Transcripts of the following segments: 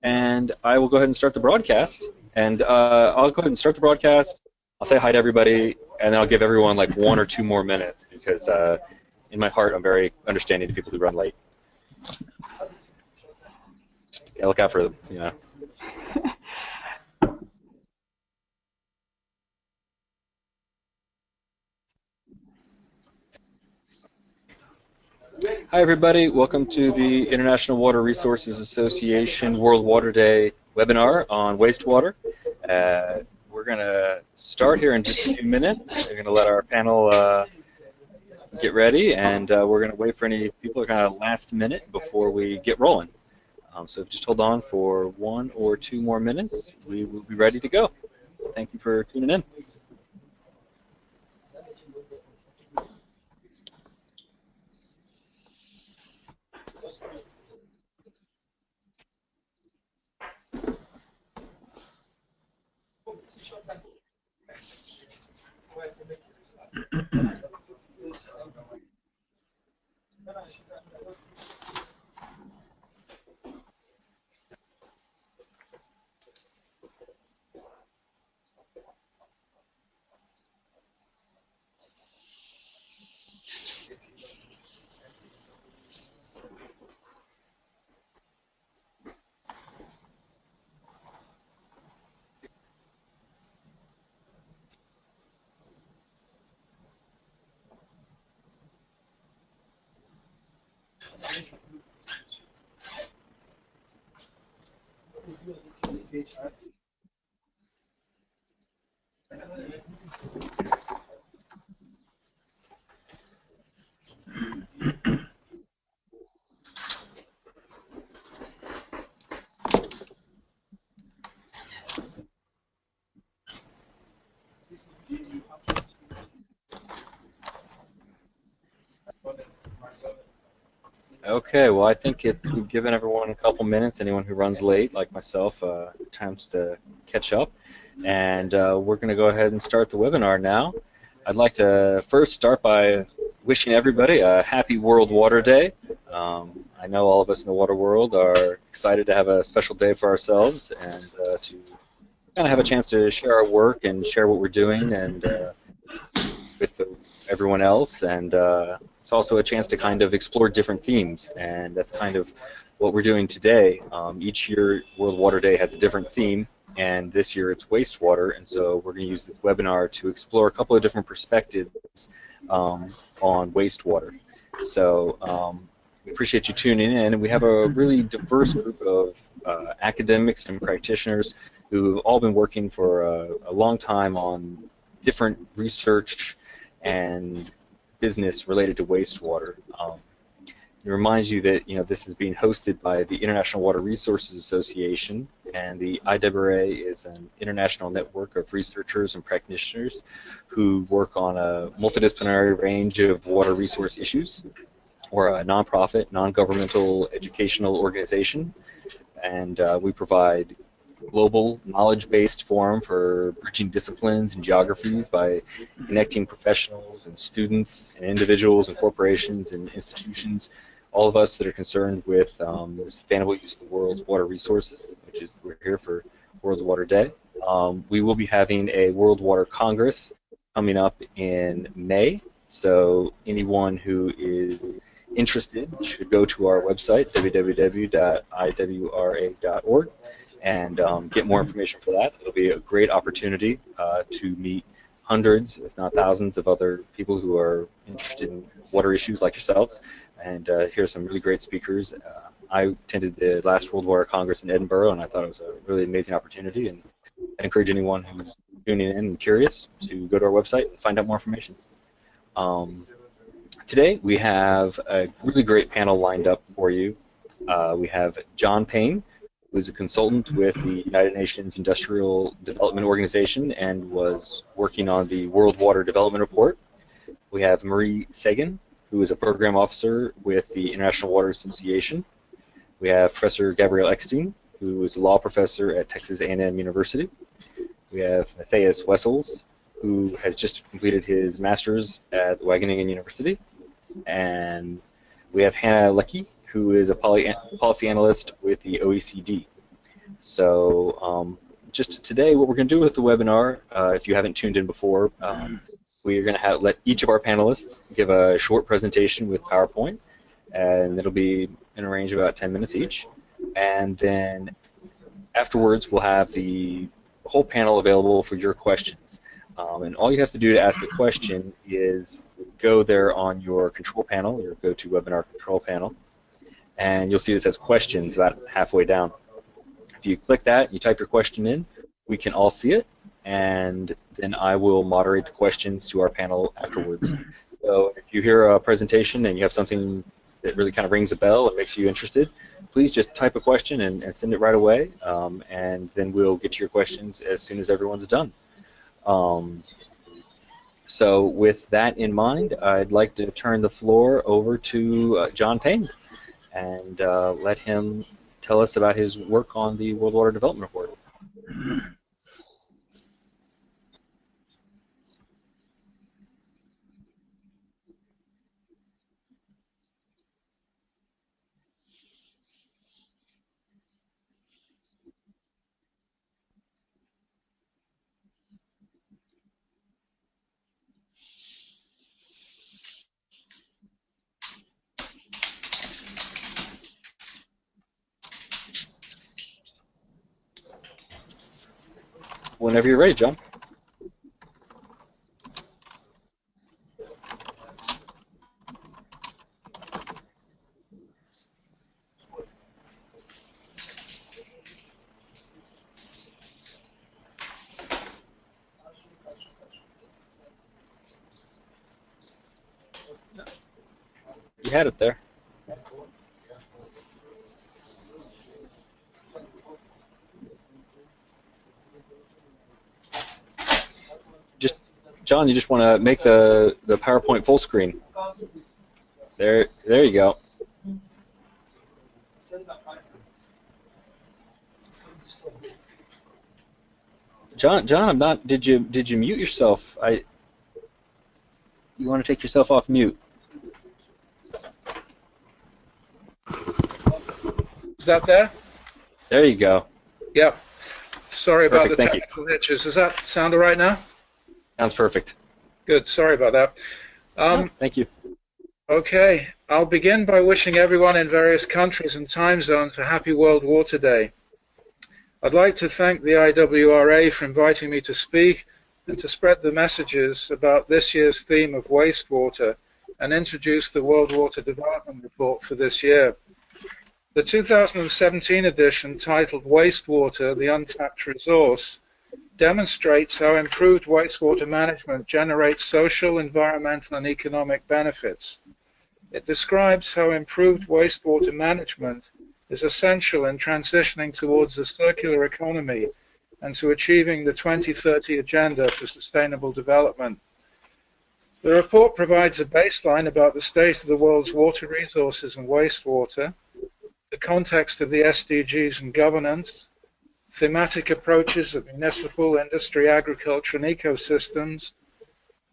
And I will go ahead and start the broadcast. And I'll go ahead and start the broadcast. I'll say hi to everybody, and then I'll give everyone like 1 or 2 more minutes because in my heart I'm very understanding to people who run late. Yeah, look out for them, you know. Hi everybody, welcome to the International Water Resources Association World Water Day webinar on wastewater. We're going to start here in just a few minutes. We're going to let our panel get ready, and we're going to wait for any people kind of last minute before we get rolling. So just hold on for 1 or 2 more minutes. We will be ready to go. Thank you for tuning in. Okay, well, I think we've given everyone a couple minutes, anyone who runs late, like myself, times to catch up. And we're going to go ahead and start the webinar now. I'd like to first start by wishing everybody a happy World Water Day. I know all of us in the water world are excited to have a special day for ourselves and to kind of have a chance to share our work and share what we're doing and with everyone else, and it's also a chance to kind of explore different themes, and that's kind of what we're doing today. Each year World Water Day has a different theme, and this year it's wastewater, and so we're going to use this webinar to explore a couple of different perspectives on wastewater. So we appreciate you tuning in, and we have a really diverse group of academics and practitioners who have all been working for a long time on different research and business related to wastewater. It reminds you that this is being hosted by the International Water Resources Association, and the IWRA is an international network of researchers and practitioners who work on a multidisciplinary range of water resource issues. We're a nonprofit, non-governmental educational organization, and we provide global knowledge-based forum for bridging disciplines and geographies by connecting professionals and students and individuals and corporations and institutions, all of us that are concerned with the sustainable use of the world's water resources, which is we're here for World Water Day. We will be having a World Water Congress coming up in May, so anyone who is interested should go to our website, www.iwra.org, and get more information for that. It'll be a great opportunity to meet hundreds, if not thousands, of other people who are interested in water issues like yourselves, and hear some really great speakers. I attended the last World Water Congress in Edinburgh, and I thought it was a really amazing opportunity, and I encourage anyone who's tuning in and curious to go to our website and find out more information. Today we have a really great panel lined up for you. We have John Payne, who is a consultant with the United Nations Industrial Development Organization and was working on the World Water Development Report. We have Marie Sagan, who is a program officer with the International Water Association. We have Professor Gabriel Eckstein, who is a law professor at Texas A&M University. We have Matthijs Wessels, who has just completed his master's at Wageningen University. And we have Leckie, who is a policy analyst with the OECD. So just today, what we're going to do with the webinar, if you haven't tuned in before, we are going to let each of our panelists give a short presentation with PowerPoint, and it'll be in a range of about 10 minutes each. And then afterwards, we'll have the whole panel available for your questions. And all you have to do to ask a question is go there on your control panel, your GoToWebinar control panel, and you'll see it says questions about halfway down. If you click that, you type your question in, we can all see it, and then I will moderate the questions to our panel afterwards. So if you hear a presentation and you have something that really kind of rings a bell and makes you interested, please just type a question and send it right away, and then we'll get to your questions as soon as everyone's done. So with that in mind, I'd like to turn the floor over to John Payne and let him tell us about his work on the World Water Development Report. Whenever you're ready, John. You had it there. John, you just want to make the PowerPoint full screen. There you go. John, I'm not. Did you mute yourself? You want to take yourself off mute? Is that there? There you go. Yep. Sorry about Perfect, the technical hitches. Does that sound all right now? Sounds perfect. Good. Sorry about that. Thank you. Okay. I'll begin by wishing everyone in various countries and time zones a happy World Water Day. I'd like to thank the IWRA for inviting me to speak and to spread the messages about this year's theme of wastewater and introduce the World Water Development Report for this year. The 2017 edition, titled Wastewater, the Untapped Resource, demonstrates how improved wastewater management generates social, environmental, and economic benefits. It describes how improved wastewater management is essential in transitioning towards a circular economy and to achieving the 2030 Agenda for Sustainable Development. The report provides a baseline about the state of the world's water resources and wastewater, the context of the SDGs and governance, thematic approaches of municipal, industry, agriculture, and ecosystems,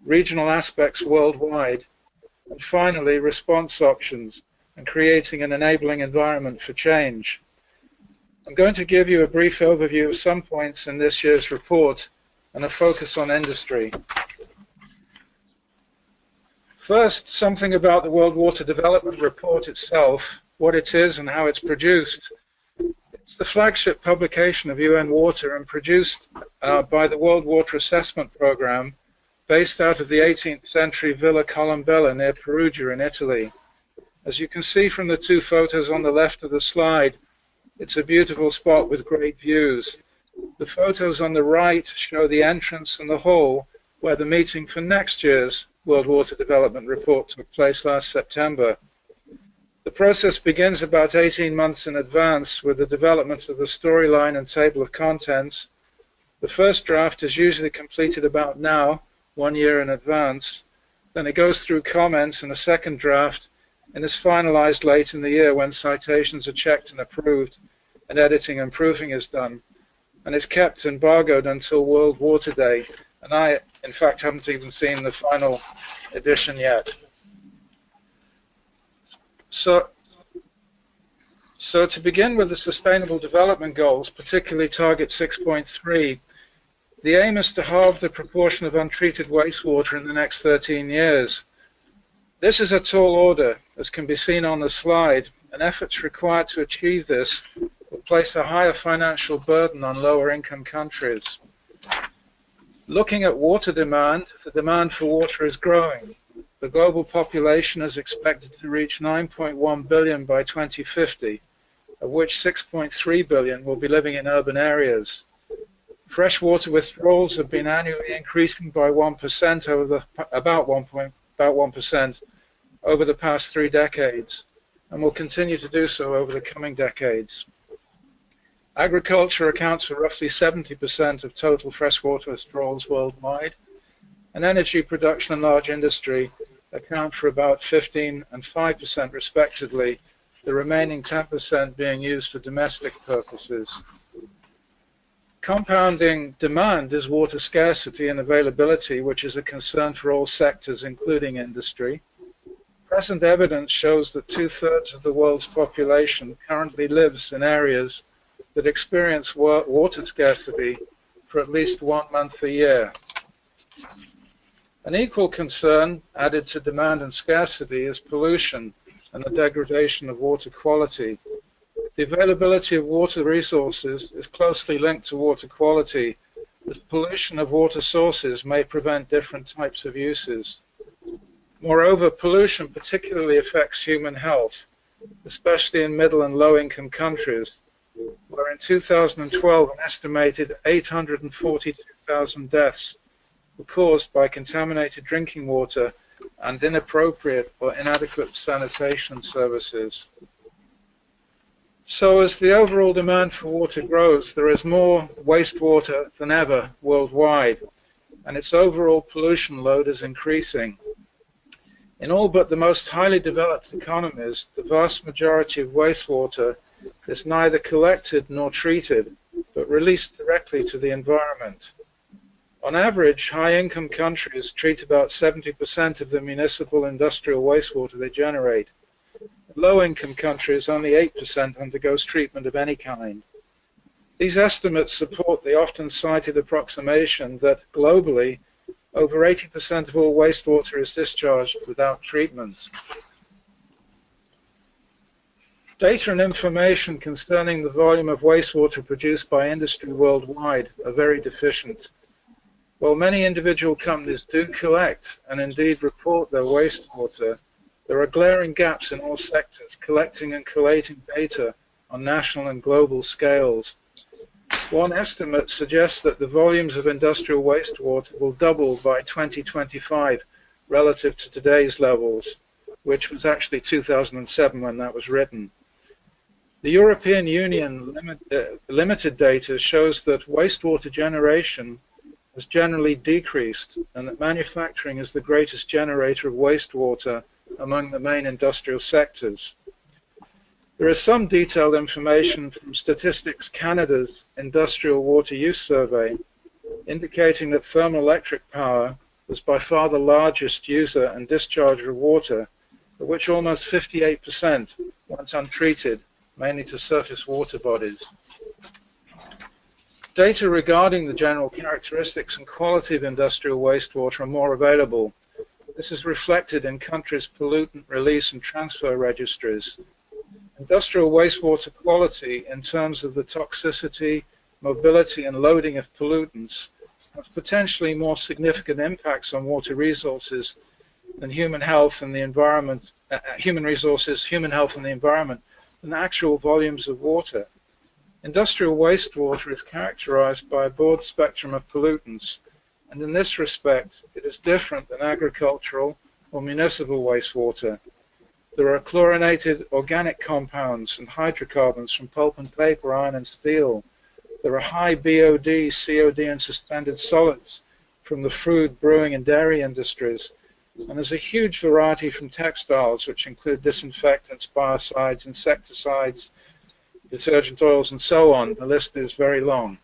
regional aspects worldwide, and finally, response options and creating an enabling environment for change. I'm going to give you a brief overview of some points in this year's report and a focus on industry. First, something about the World Water Development Report itself, what it is and how it's produced. It's the flagship publication of UN Water and produced by the World Water Assessment Program, based out of the 18th century Villa Colombella near Perugia in Italy. As you can see from the two photos on the left of the slide, it's a beautiful spot with great views. The photos on the right show the entrance and the hall where the meeting for next year's World Water Development Report took place last September. The process begins about 18 months in advance with the development of the storyline and table of contents. The first draft is usually completed about now, 1 year in advance. Then it goes through comments and a second draft and is finalized late in the year when citations are checked and approved and editing and proofing is done. And it's kept embargoed until World Water Day. And I, in fact, haven't even seen the final edition yet. So So to begin with the Sustainable Development Goals, particularly Target 6.3, the aim is to halve the proportion of untreated wastewater in the next 13 years. This is a tall order, as can be seen on the slide, and efforts required to achieve this will place a higher financial burden on lower income countries. Looking at water demand, the demand for water is growing. The global population is expected to reach 9.1 billion by 2050, of which 6.3 billion will be living in urban areas. Freshwater withdrawals have been annually increasing by 1% over about 1% over the past 3 decades, and will continue to do so over the coming decades. Agriculture accounts for roughly 70% of total freshwater withdrawals worldwide, and energy production and large industry account for about 15% and 5% respectively, the remaining 10% being used for domestic purposes. Compounding demand is water scarcity and availability, which is a concern for all sectors, including industry. Present evidence shows that 2/3 of the world's population currently lives in areas that experience water scarcity for at least 1 month a year. An equal concern added to demand and scarcity is pollution and the degradation of water quality. The availability of water resources is closely linked to water quality, as pollution of water sources may prevent different types of uses. Moreover, pollution particularly affects human health, especially in middle and low-income countries, where in 2012 an estimated 842,000 deaths were caused by contaminated drinking water and inappropriate or inadequate sanitation services. So as the overall demand for water grows, there is more wastewater than ever worldwide, and its overall pollution load is increasing. In all but the most highly developed economies, the vast majority of wastewater is neither collected nor treated, but released directly to the environment. On average, high-income countries treat about 70% of the municipal industrial wastewater they generate. Low-income countries, only 8% undergoes treatment of any kind. These estimates support the often cited approximation that, globally, over 80% of all wastewater is discharged without treatment. Data and information concerning the volume of wastewater produced by industry worldwide are very deficient. While many individual companies do collect and indeed report their wastewater, there are glaring gaps in all sectors collecting and collating data on national and global scales. One estimate suggests that the volumes of industrial wastewater will double by 2025 relative to today's levels, which was actually 2007 when that was written. The European Union limited data shows that wastewater generation has generally decreased and that manufacturing is the greatest generator of wastewater among the main industrial sectors. There is some detailed information from Statistics Canada's Industrial Water Use Survey indicating that thermoelectric power was by far the largest user and discharger of water, of which almost 58% went untreated, mainly to surface water bodies. Data regarding the general characteristics and quality of industrial wastewater are more available. This is reflected in countries' pollutant release and transfer registries. Industrial wastewater quality, in terms of the toxicity, mobility, and loading of pollutants, has potentially more significant impacts on water resources than human health and the environment, human health and the environment, than actual volumes of water. Industrial wastewater is characterized by a broad spectrum of pollutants, and in this respect, it is different than agricultural or municipal wastewater. There are chlorinated organic compounds and hydrocarbons from pulp and paper, iron and steel. There are high BOD, COD, and suspended solids from the food, brewing, and dairy industries. And there's a huge variety from textiles, which include disinfectants, biocides, insecticides, detergent oils, and so on. The list is very long.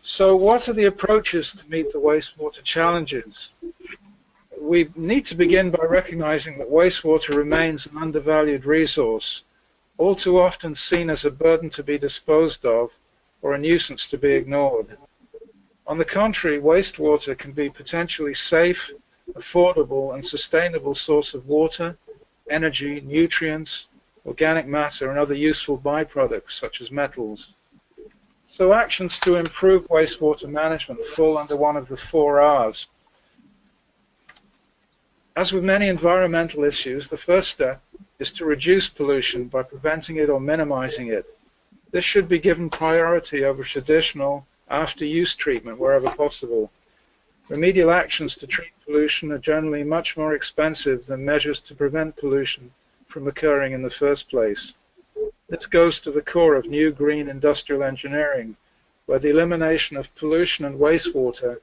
So what are the approaches to meet the wastewater challenges? we need to begin by recognizing that wastewater remains an undervalued resource, all too often seen as a burden to be disposed of or a nuisance to be ignored. On the contrary, wastewater can be potentially safe, affordable, and sustainable source of water, energy, nutrients, organic matter, and other useful byproducts such as metals. So actions to improve wastewater management fall under one of the 4 R's. As with many environmental issues, the first step is to reduce pollution by preventing it or minimizing it. This should be given priority over traditional after-use treatment wherever possible. Remedial actions to treat pollution are generally much more expensive than measures to prevent pollution from occurring in the first place. This goes to the core of new green industrial engineering, where the elimination of pollution and wastewater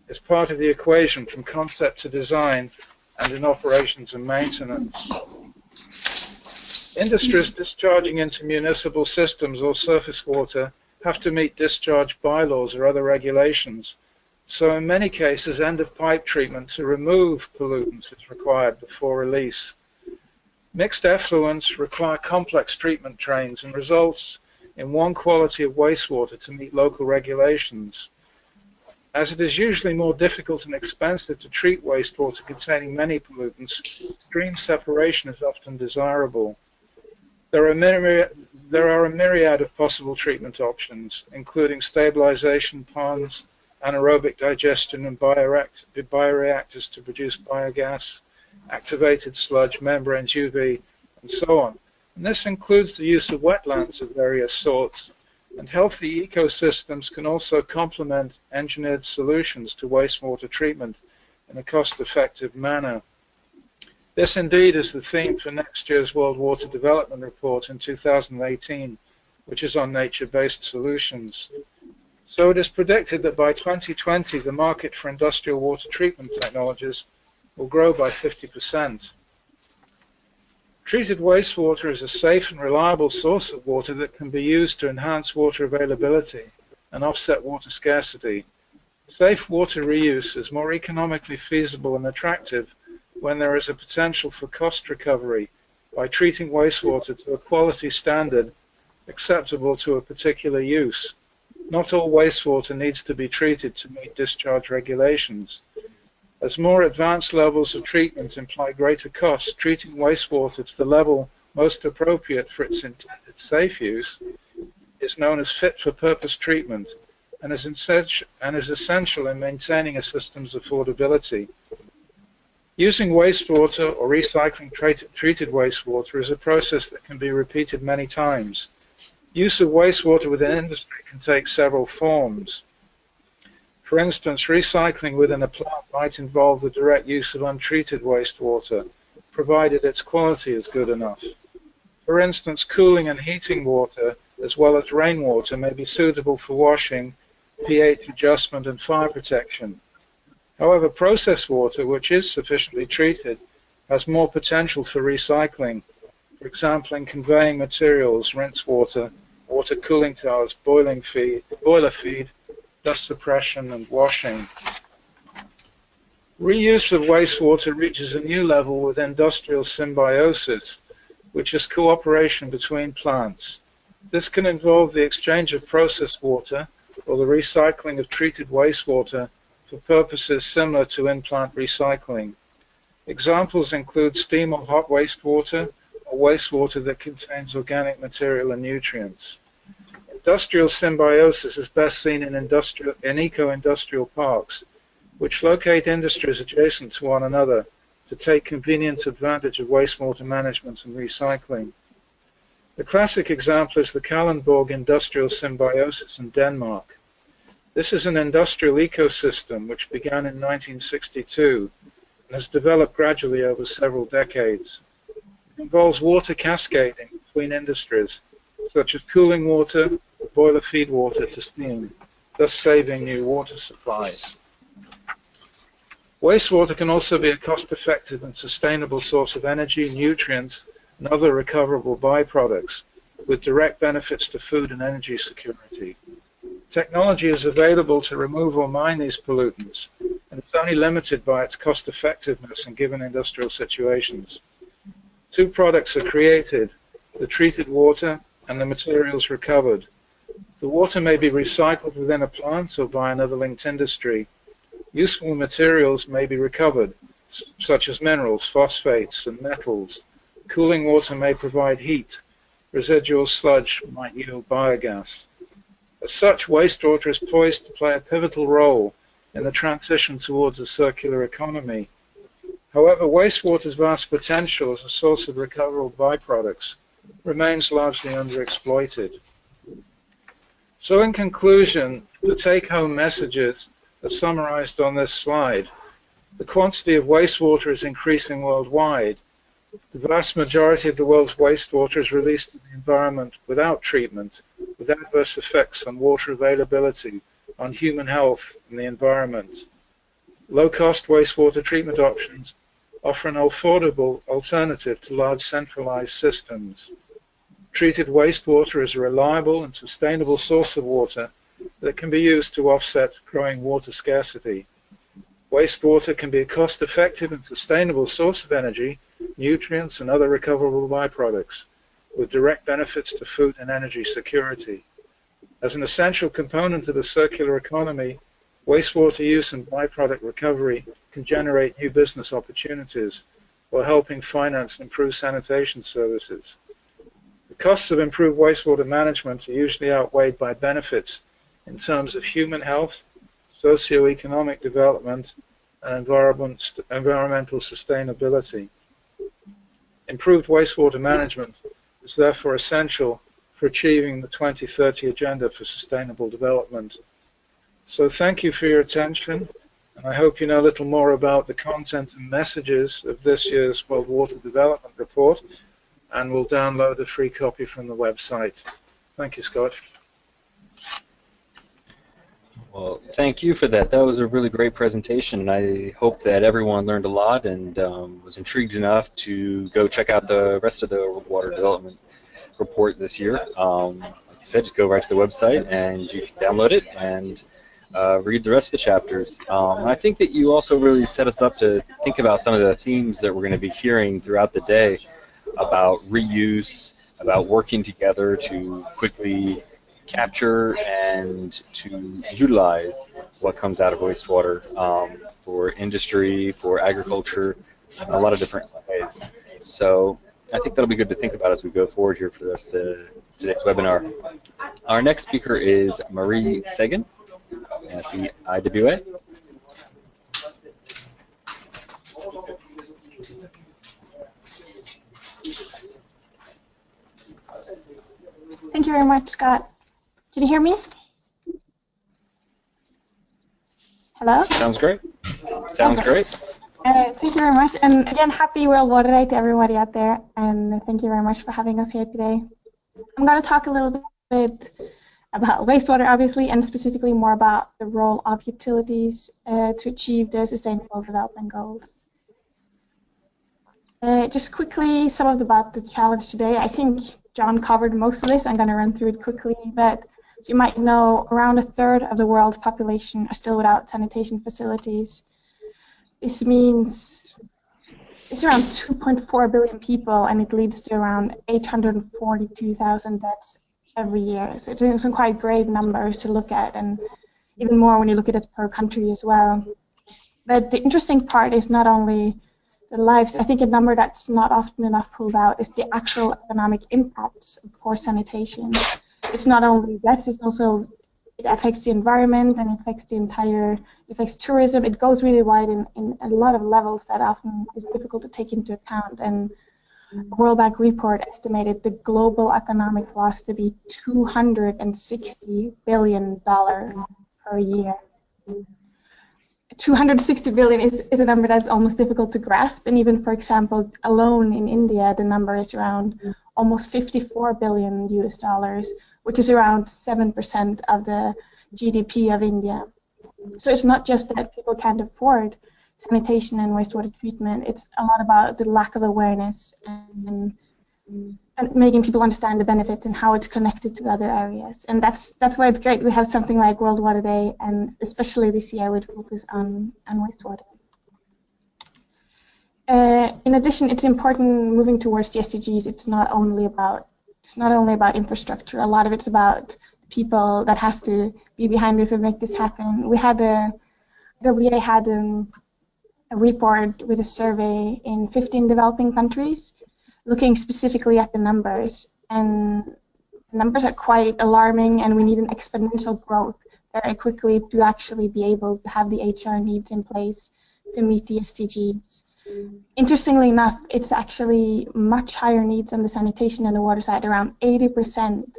is part of the equation from concept to design and in operations and maintenance. Industries discharging into municipal systems or surface water have to meet discharge bylaws or other regulations. So in many cases, end-of-pipe treatment to remove pollutants is required before release. Mixed effluents require complex treatment trains and results in one quality of wastewater to meet local regulations. As it is usually more difficult and expensive to treat wastewater containing many pollutants, stream separation is often desirable. There are a myriad of possible treatment options, including stabilization ponds, anaerobic digestion and bioreactors to produce biogas, activated sludge, membranes, UV, and so on. And this includes the use of wetlands of various sorts, and healthy ecosystems can also complement engineered solutions to wastewater treatment in a cost-effective manner. This indeed is the theme for next year's World Water Development Report in 2018, which is on nature-based solutions. So it is predicted that by 2020, the market for industrial water treatment technologies will grow by 50%. Treated wastewater is a safe and reliable source of water that can be used to enhance water availability and offset water scarcity. Safe water reuse is more economically feasible and attractive when there is a potential for cost recovery by treating wastewater to a quality standard acceptable to a particular use. Not all wastewater needs to be treated to meet discharge regulations. As more advanced levels of treatment imply greater costs, treating wastewater to the level most appropriate for its intended safe use is known as fit-for-purpose treatment and is essential in maintaining a system's affordability. Using wastewater or recycling treated wastewater is a process that can be repeated many times. Use of wastewater within industry can take several forms. For instance, recycling within a plant might involve the direct use of untreated wastewater, provided its quality is good enough. For instance, cooling and heating water, as well as rainwater, may be suitable for washing, pH adjustment, and fire protection. However, processed water, which is sufficiently treated, has more potential for recycling. For example, in conveying materials, rinse water, water cooling towers, boiler feed, dust suppression, and washing. Reuse of wastewater reaches a new level with industrial symbiosis, which is cooperation between plants. This can involve the exchange of processed water or the recycling of treated wastewater for purposes similar to in-plant recycling. Examples include steam or hot wastewater, or wastewater that contains organic material and nutrients. Industrial symbiosis is best seen in eco-industrial parks, which locate industries adjacent to one another to take convenient advantage of wastewater management and recycling. The classic example is the Kalundborg industrial symbiosis in Denmark. This is an industrial ecosystem which began in 1962 and has developed gradually over several decades. It involves water cascading between industries, such as cooling water, boiler feed water to steam, thus saving new water supplies. Wastewater can also be a cost-effective and sustainable source of energy, nutrients, and other recoverable byproducts, with direct benefits to food and energy security. Technology is available to remove or mine these pollutants, and it's only limited by its cost effectiveness in given industrial situations. Two products are created, the treated water and the materials recovered. The water may be recycled within a plant or by another linked industry. Useful materials may be recovered, such as minerals, phosphates, and metals. Cooling water may provide heat. Residual sludge might yield biogas. As such, wastewater is poised to play a pivotal role in the transition towards a circular economy. However, wastewater's vast potential as a source of recoverable byproducts remains largely underexploited. So in conclusion, the take-home messages are summarized on this slide. The quantity of wastewater is increasing worldwide. The vast majority of the world's wastewater is released to the environment without treatment, with adverse effects on water availability, on human health and the environment. Low-cost wastewater treatment options offer an affordable alternative to large centralized systems. Treated wastewater is a reliable and sustainable source of water that can be used to offset growing water scarcity. Wastewater can be a cost-effective and sustainable source of energy, nutrients, and other recoverable byproducts, with direct benefits to food and energy security. As an essential component of the circular economy, wastewater use and byproduct recovery can generate new business opportunities while helping finance and improve sanitation services. The costs of improved wastewater management are usually outweighed by benefits in terms of human health, socio-economic development, and environmental sustainability. Improved wastewater management is therefore essential for achieving the 2030 Agenda for Sustainable Development. So thank you for your attention, and I hope you know a little more about the content and messages of this year's World Water Development Report, and will download a free copy from the website. Thank you, Scott. Well, thank you for that. That was a really great presentation, and I hope that everyone learned a lot and was intrigued enough to go check out the rest of the Water Development Report this year. Like you said, just go right to the website and you can download it and read the rest of the chapters. And I think that you also really set us up to think about some of the themes that we're going to be hearing throughout the day about reuse, about working together to quickly capture and to utilize what comes out of wastewater for industry, for agriculture, in a lot of different ways. So I think that'll be good to think about as we go forward here for the rest of today's webinar. Our next speaker is Marie Sagan at the IWRA. Thank you very much, Scott. Can you hear me? Hello? Sounds great. Sounds great. Thank you very much. And again, happy World Water Day to everybody out there. And thank you very much for having us here today. I'm going to talk a little bit about wastewater, obviously, and specifically more about the role of utilities to achieve the Sustainable Development Goals. Just quickly, about the challenge today. I think John covered most of this. I'm going to run through it quickly, but as you might know, around a third of the world's population are still without sanitation facilities. This means it's around 2.4 billion people, and it leads to around 842,000 deaths every year. So it's some quite grave numbers to look at, and even more when you look at it per country as well. But the interesting part is not only the lives. I think a number that's not often enough pulled out is the actual economic impacts of poor sanitation. It's not only deaths, it's also, it affects the environment and it affects it affects tourism. It goes really wide in a lot of levels that often is difficult to take into account. And a World Bank report estimated the global economic loss to be $260 billion per year. 260 billion is a number that's almost difficult to grasp, and even, for example, alone in India, the number is around almost 54 billion US dollars, which is around 7% of the GDP of India. So it's not just that people can't afford sanitation and wastewater treatment, it's a lot about the lack of awareness and and making people understand the benefits and how it's connected to other areas. And that's why it's great. We have something like World Water Day, and especially this year with focus on wastewater. In addition, it's important moving towards the SDGs. It's not only about infrastructure. A lot of it's about people that has to be behind this and make this happen. We had IWRA had a report with a survey in 15 developing countries, looking specifically at the numbers, and the numbers are quite alarming, and we need an exponential growth very quickly to actually be able to have the HR needs in place to meet the SDGs. Interestingly enough, it's actually much higher needs on the sanitation and the water side. Around 80%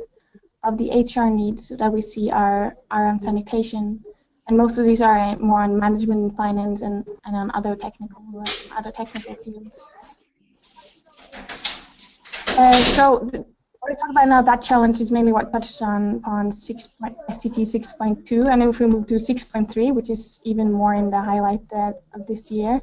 of the HR needs that we see are on sanitation, and most of these are more on management and finance and on other technical fields. So what we talk about now, that challenge is mainly what touches on SDG 6.2, and if we move to 6.3, which is even more in the highlight of this year,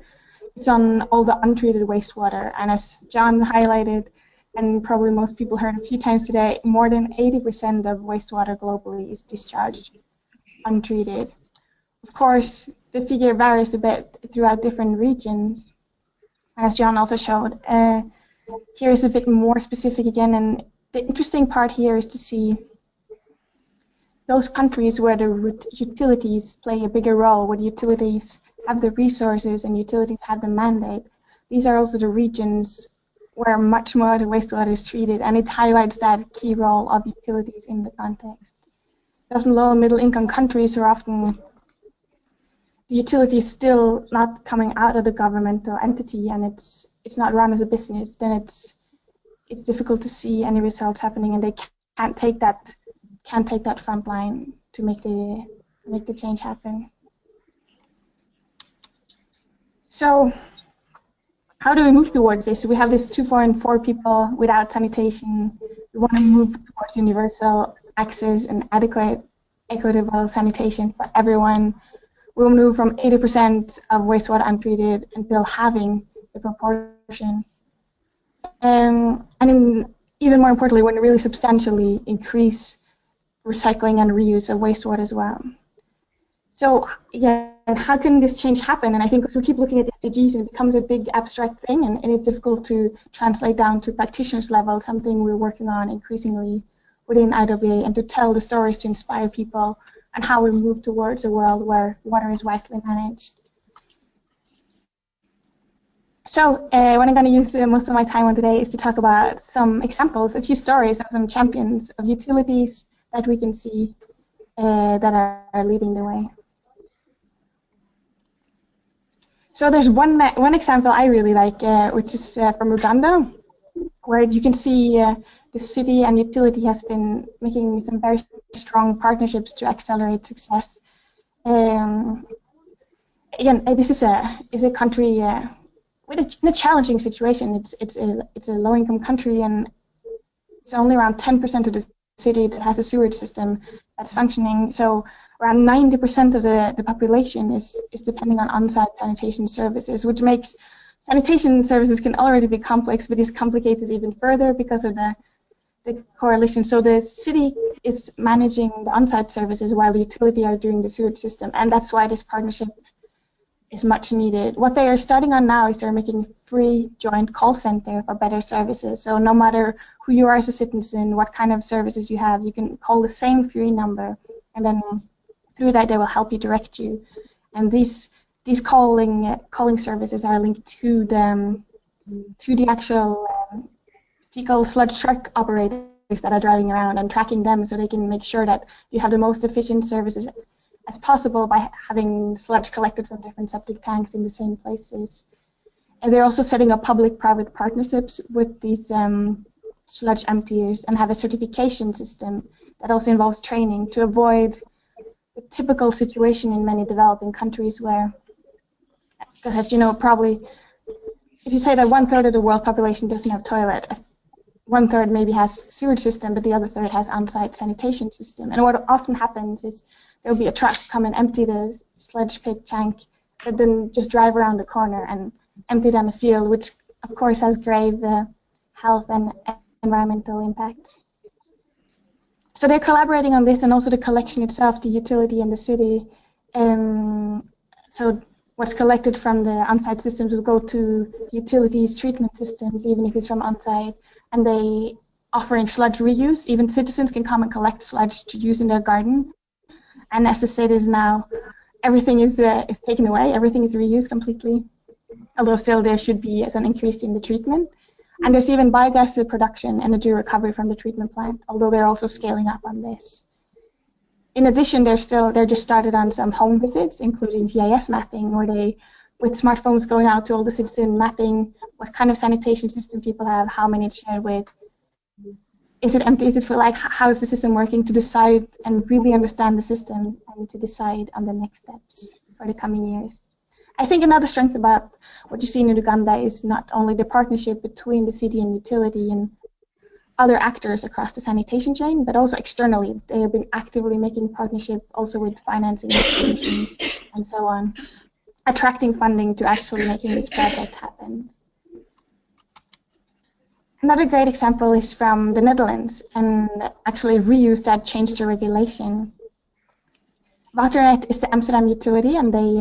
it's on all the untreated wastewater. And as John highlighted, and probably most people heard a few times today, more than 80% of wastewater globally is discharged untreated. Of course, the figure varies a bit throughout different regions, as John also showed. Here is a bit more specific again, and the interesting part here is to see those countries where the utilities play a bigger role, where the utilities have the resources and utilities have the mandate. These are also the regions where much more of the wastewater is treated, and it highlights that key role of utilities in the context. Often low and middle income countries are often the utility is still not coming out of the governmental entity, and it's not run as a business. Then it's difficult to see any results happening, and they can't take that front line to make the change happen. So how do we move towards this? So we have this 2, 4, and 4 people without sanitation. We want to move towards universal access and adequate, equitable sanitation for everyone. We'll move from 80% of wastewater untreated until halving the proportion. And even more importantly, we want to really substantially increase recycling and reuse of wastewater as well. So yeah, how can this change happen? And I think as we keep looking at SDGs, it becomes a big abstract thing, and it's difficult to translate down to practitioners level, something we're working on increasingly within IWRA, and to tell the stories to inspire people and how we move towards a world where water is wisely managed. So what I'm going to use most of my time on today is to talk about some examples, a few stories of some champions of utilities that we can see that are leading the way. So there's one example I really like, which is from Uganda, where you can see the city and utility has been making some very strong partnerships to accelerate success. Again, this is a country in a challenging situation. It's a low-income country, and it's only around 10% of the city that has a sewage system that's functioning. So around 90% of the population is depending on on-site sanitation services, which makes sanitation services can already be complex, but this complicates it even further because of the correlation. So the city is managing the on-site services while the utility are doing the sewage system, and that's why this partnership is much needed. What they are starting on now is they're making a free joint call center for better services. So no matter who you are as a citizen, what kind of services you have, you can call the same free number, and then through that they will help you, direct you. And these calling services are linked to the actual fecal sludge truck operators that are driving around and tracking them, so they can make sure that you have the most efficient services as possible by having sludge collected from different septic tanks in the same places. And they're also setting up public-private partnerships with these sludge emptiers and have a certification system that also involves training to avoid the typical situation in many developing countries where, because as you know, probably, if you say that 1/3 of the world population doesn't have toilet, 1/3 maybe has sewage system, but the other 1/3 has on-site sanitation system. And what often happens is there will be a truck come and empty the sludge pit tank, but then just drive around the corner and empty down the field, which of course has grave health and environmental impacts. So they're collaborating on this, and also the collection itself, the utility and the city. So what's collected from the on-site systems will go to utilities, treatment systems, even if it's from on-site, and they offering sludge reuse. Even citizens can come and collect sludge to use in their garden. And as the state is now, everything is taken away, everything is reused completely, although still there should be an increase in the treatment. And there's even biogas production, energy recovery from the treatment plant, although they're also scaling up on this. In addition, they're just started on some home visits, including GIS mapping, where they, with smartphones going out to all the citizens, mapping what kind of sanitation system people have, how many it's shared with, is it empty, is it full, like how is the system working, to decide and really understand the system and to decide on the next steps for the coming years. I think another strength about what you see in Uganda is not only the partnership between the city and utility and other actors across the sanitation chain, but also externally. They have been actively making partnership also with financing institutions and so on, attracting funding to actually making this project happen. Another great example is from the Netherlands, and actually reuse that changed the regulation. Waternet is the Amsterdam utility, and they,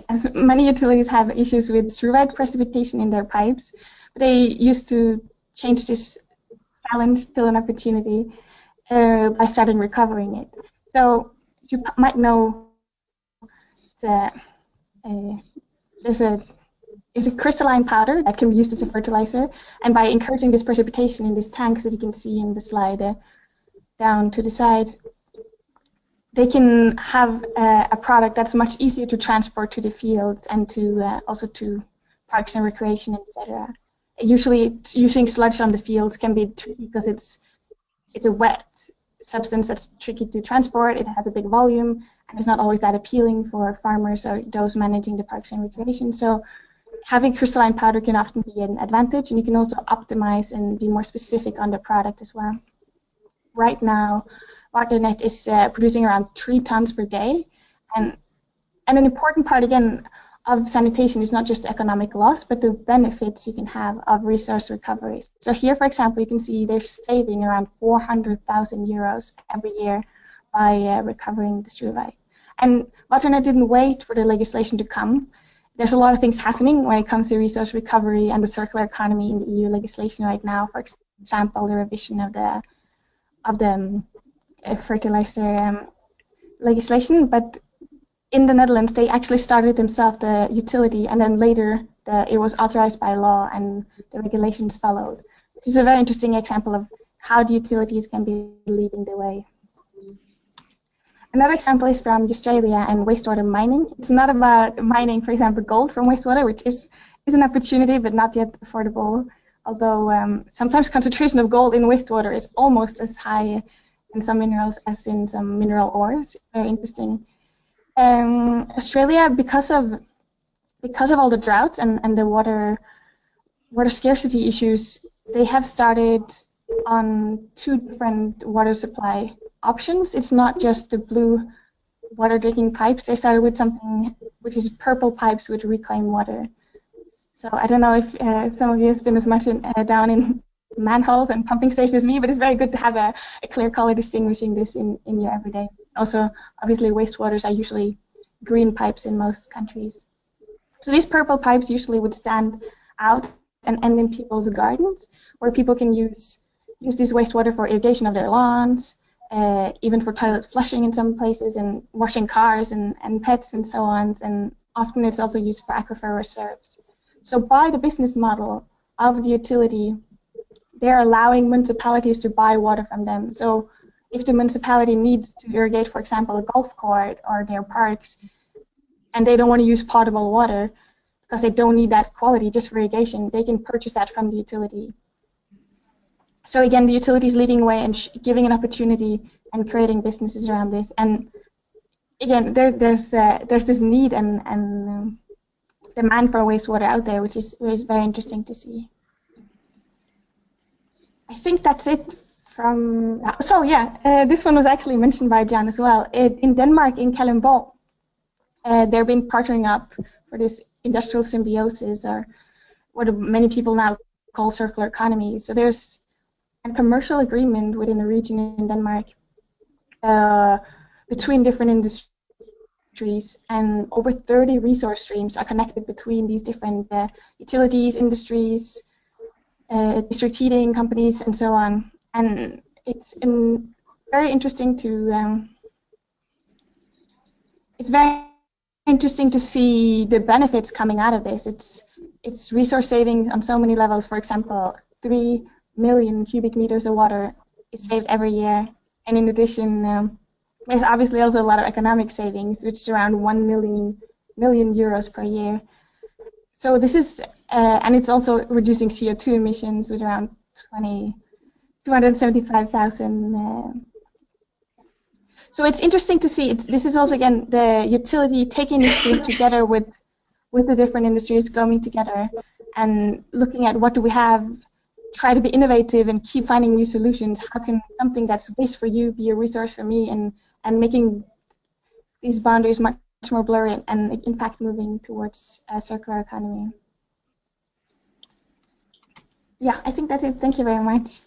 as many utilities have issues with struvite precipitation in their pipes, but they used to change this challenge to an opportunity by starting recovering it. So you might know there's a crystalline powder that can be used as a fertilizer, and by encouraging this precipitation in these tanks that you can see in the slide down to the side, they can have a product that's much easier to transport to the fields and to also to parks and recreation, etc. Usually, using sludge on the fields can be tricky because it's a wet substance that's tricky to transport. It has a big volume, and it's not always that appealing for farmers or those managing the parks and recreation. So having crystalline powder can often be an advantage, and you can also optimize and be more specific on the product as well. Right now, Waternet is producing around 3 tons per day, and an important part, again, of sanitation is not just economic loss, but the benefits you can have of resource recovery. So here, for example, you can see they're saving around 400,000 euros every year by recovering the struvite. And Waternet didn't wait for the legislation to come. There's a lot of things happening when it comes to resource recovery and the circular economy in the EU legislation right now. For example, the revision of the fertilizer legislation. But in the Netherlands, they actually started themselves, the utility, and then later it was authorized by law and the regulations followed. Which is a very interesting example of how the utilities can be leading the way. Another example is from Australia and wastewater mining. It's not about mining, for example, gold from wastewater, which is an opportunity, but not yet affordable. Although sometimes concentration of gold in wastewater is almost as high in some minerals as in some mineral ores. Very interesting. Australia, because of all the droughts and the water scarcity issues, they have started on 2 different water supply options. It's not just the blue water drinking pipes. They started with something which is purple pipes with reclaimed water. So I don't know if some of you have been as much down in manholes and pumping stations as me, but it's very good to have a clear color distinguishing this in your everyday. Also, obviously, wastewaters are usually green pipes in most countries. So these purple pipes usually would stand out and end in people's gardens, where people can use this wastewater for irrigation of their lawns, even for toilet flushing in some places, and washing cars and pets and so on. And often it's also used for aquifer reserves. So by the business model of the utility, they're allowing municipalities to buy water from them. So if the municipality needs to irrigate, for example, a golf court or their parks, and they don't want to use potable water because they don't need that quality just for irrigation, they can purchase that from the utility. So again, the utility is leading the way and giving an opportunity and creating businesses around this. And again, there's this need and demand for wastewater out there, which is very interesting to see. I think that's it from. So yeah, this one was actually mentioned by John as well. In Denmark, in Kalundborg, they've been partnering up for this industrial symbiosis, or what many people now call circular economy. So there's a commercial agreement within the region in Denmark between different industries, and over 30 resource streams are connected between these different utilities, industries, district heating companies, and so on. And it's very interesting to see the benefits coming out of this. It's resource savings on so many levels. For example, 3 million cubic meters of water is saved every year, and in addition, there's obviously also a lot of economic savings, which is around 1 million euros per year. So this is, and it's also reducing CO2 emissions with around 275,000. So it's interesting to see. This is also, again, the utility taking this stream together with the different industries coming together and looking at what do we have, try to be innovative and keep finding new solutions. How can something that's waste for you be a resource for me, and making these boundaries much more blurry and in fact moving towards a circular economy. Yeah, I think that's it. Thank you very much.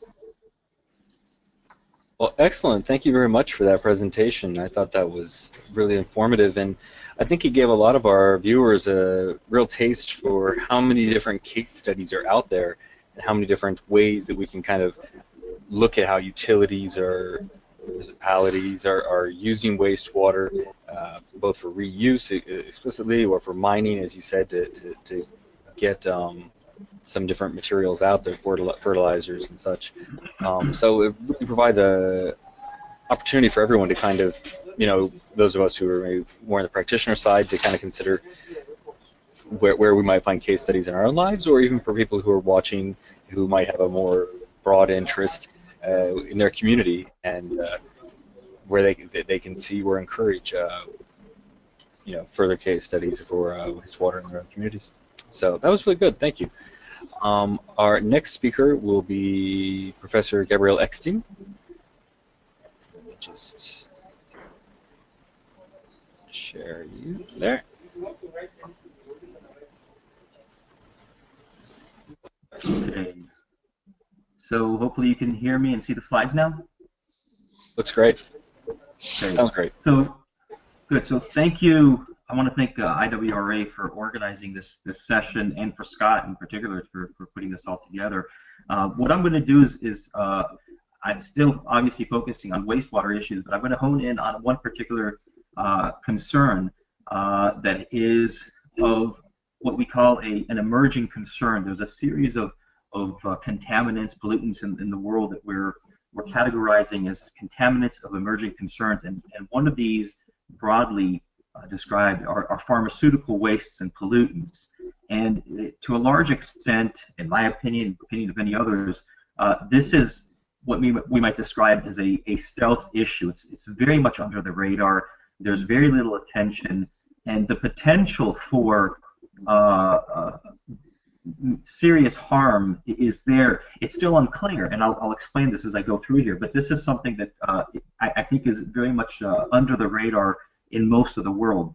Well, excellent. Thank you very much for that presentation. I thought that was really informative, and I think it gave a lot of our viewers a real taste for how many different case studies are out there and how many different ways that we can kind of look at how utilities or municipalities are using wastewater, both for reuse explicitly or for mining, as you said, to get some different materials out there, fertilizers and such. So it really provides a opportunity for everyone to kind of, those of us who are maybe more on the practitioner side, to kind of consider where we might find case studies in our own lives, or even for people who are watching who might have a more broad interest in their community, and where they can see or encourage further case studies for wastewater in their own communities. So that was really good. Thank you. Our next speaker will be Professor Gabriel Eckstein. Let me just share you there. Okay. So hopefully you can hear me and see the slides now. Looks great. Okay. Sounds great. So good. So thank you. I want to thank IWRA for organizing this session, and for Scott in particular for putting this all together. What I'm going to do is I'm still obviously focusing on wastewater issues, but I'm going to hone in on one particular concern that is of what we call an emerging concern. There's a series of contaminants, pollutants in the world that we're categorizing as contaminants of emerging concerns, and one of these broadly described are pharmaceutical wastes and pollutants. And to a large extent, in my opinion, opinion of many others, this is what we might describe as a stealth issue. It's very much under the radar. There's very little attention, and the potential for serious harm is there. It's still unclear, and I'll explain this as I go through here, but this is something that I think is very much under the radar in most of the world.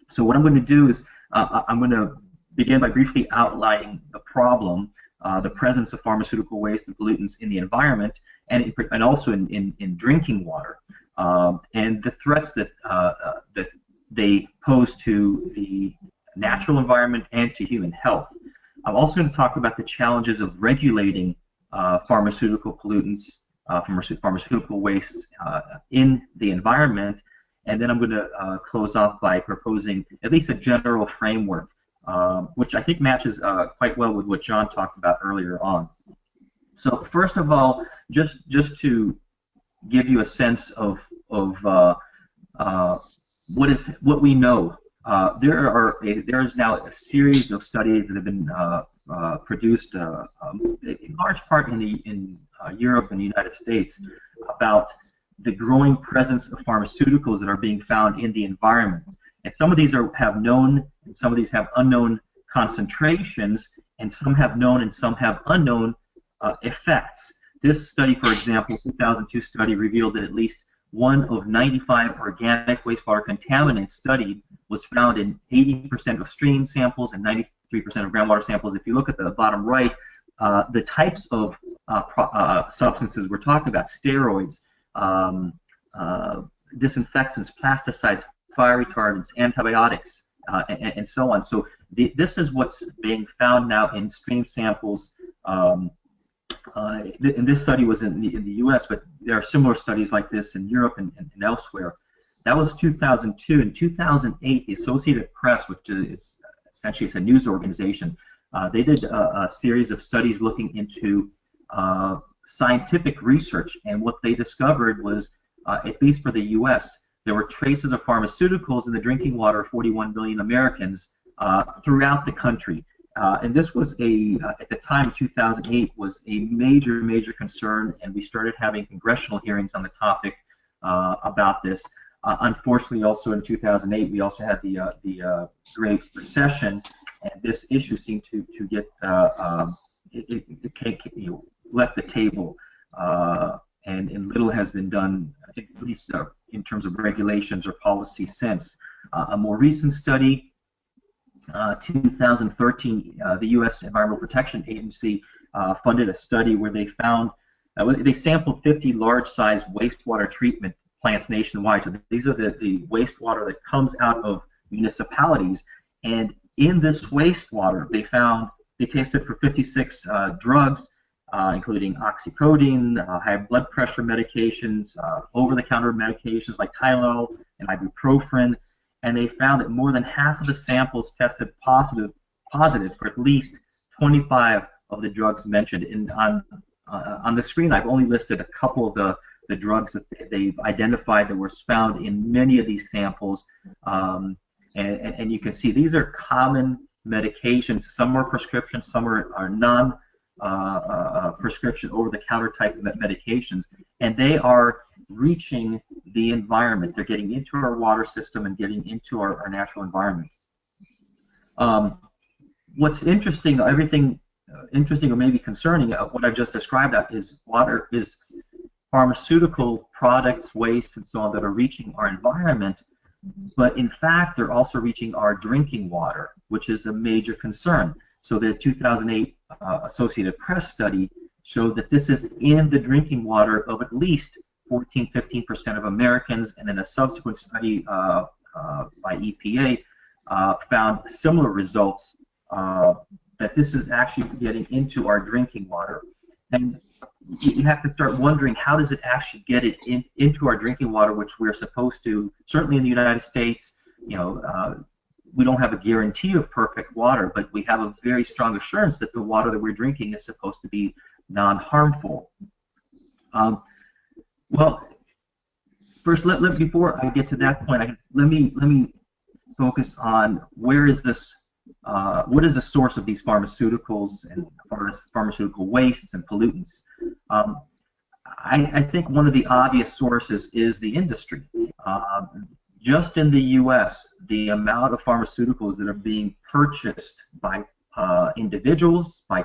So what I'm going to do is I'm going to begin by briefly outlining the problem, the presence of pharmaceutical waste and pollutants in the environment, and also in drinking water, and the threats that they pose to the natural environment and to human health. I'm also going to talk about the challenges of regulating pharmaceutical pollutants, pharmaceutical wastes in the environment, and then I'm going to close off by proposing at least a general framework, which I think matches quite well with what John talked about earlier on. So first of all, just to give you a sense of what we know. There is now a series of studies that have been produced, in large part in Europe and the United States, about the growing presence of pharmaceuticals that are being found in the environment. And some of these have known, and some of these have unknown concentrations, and some have known and some have unknown effects. This study, for example, 2002 study, revealed that at least one of 95 organic wastewater contaminants studied was found in 80% of stream samples and 93% of groundwater samples. If you look at the bottom right, the types of substances we're talking about: steroids, disinfectants, plasticides, fire retardants, antibiotics, and so on. So this is what's being found now in stream samples. And this study was in the U.S., but there are similar studies like this in Europe and elsewhere. That was 2002. In 2008, the Associated Press, which is essentially it's a news organization, they did a series of studies looking into scientific research, and what they discovered was, at least for the U.S., there were traces of pharmaceuticals in the drinking water of 41 million Americans throughout the country. And this was at the time, 2008, was a major concern, and we started having congressional hearings on the topic about this. Unfortunately, also in 2008, we also had the Great Recession, and this issue seemed to get left the table, and little has been done, at least in terms of regulations or policy since. A more recent study, 2013, the U.S. Environmental Protection Agency funded a study where they found, they sampled 50 large-sized wastewater treatment plants nationwide. So these are the wastewater that comes out of municipalities, and in this wastewater they tested for 56 drugs, including oxycodone, high blood pressure medications, over-the-counter medications like Tylenol and ibuprofen, and they found that more than half of the samples tested positive for at least 25 of the drugs mentioned. And on the screen, I've only listed a couple of the drugs that they've identified that were found in many of these samples, and you can see these are common medications. Some are prescription, some are non prescription, over-the-counter type of medications, and they are reaching the environment. They're getting into our water system and getting into our natural environment. What's interesting, interesting or maybe concerning, what I've just described is water is pharmaceutical products, waste, and so on that are reaching our environment, but in fact they're also reaching our drinking water, which is a major concern. So the 2008 Associated Press study showed that this is in the drinking water of at least 14–15% of Americans, and in a subsequent study by EPA found similar results, that this is actually getting into our drinking water. And you have to start wondering, how does it actually get it into our drinking water, which we're supposed to, certainly in the United States, we don't have a guarantee of perfect water, but we have a very strong assurance that the water that we're drinking is supposed to be non-harmful. Well, first, before I get to that point, let me focus on where is this. What is the source of these pharmaceuticals and pharmaceutical wastes and pollutants? I think one of the obvious sources is the industry. Just in the U.S., the amount of pharmaceuticals that are being purchased by individuals, by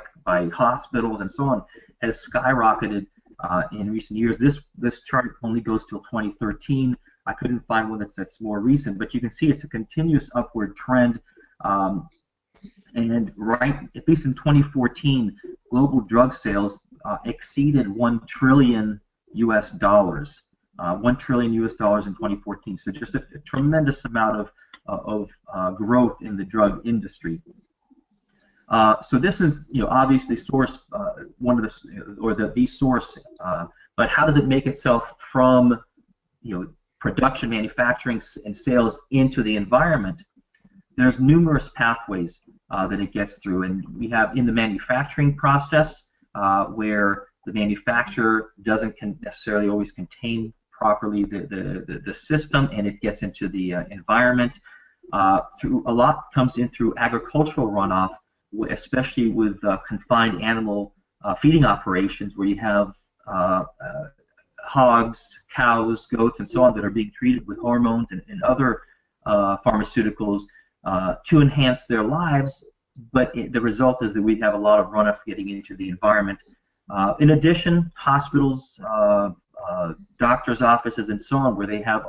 hospitals, and so on, has skyrocketed in recent years. This chart only goes till 2013. I couldn't find one that's more recent, but you can see it's a continuous upward trend. And at least in 2014, global drug sales exceeded $1 trillion US. $1 trillion US in 2014. So just a tremendous amount of growth in the drug industry. So this is, obviously source one of the source. But how does it make itself from, production, manufacturing, and sales into the environment? There's numerous pathways that it gets through, and we have in the manufacturing process where the manufacturer doesn't necessarily always contain properly the system, and it gets into the environment. Through a lot comes in through agricultural runoff, especially with confined animal feeding operations, where you have hogs, cows, goats, and so on that are being treated with hormones and other pharmaceuticals to enhance their lives, but the result is that we have a lot of runoff getting into the environment. In addition, hospitals, doctors' offices, and so on, where they have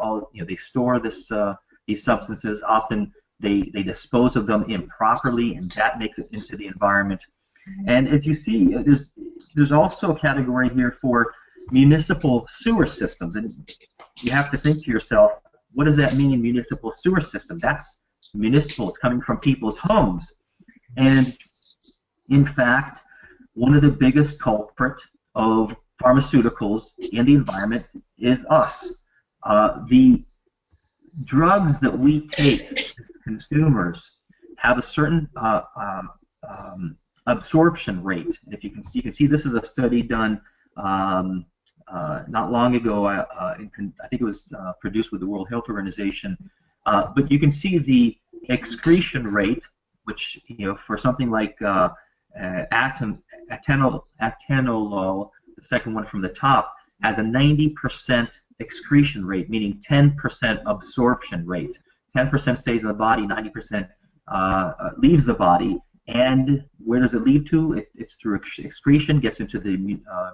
they store these substances. Often they dispose of them improperly, and that makes it into the environment. And as you see, there's also a category here for municipal sewer systems, and you have to think to yourself, what does that mean, municipal sewer system? That's municipal, it's coming from people's homes. And in fact, one of the biggest culprits of pharmaceuticals in the environment is us. The drugs that we take as consumers have a certain absorption rate. If you can see this is a study done not long ago. I think it was produced with the World Health Organization. But you can see the excretion rate, which for something like atenolol, the second one from the top, has a 90% excretion rate, meaning 10% absorption rate. 10% stays in the body, 90% leaves the body. And where does it lead to? It's through excretion, gets into the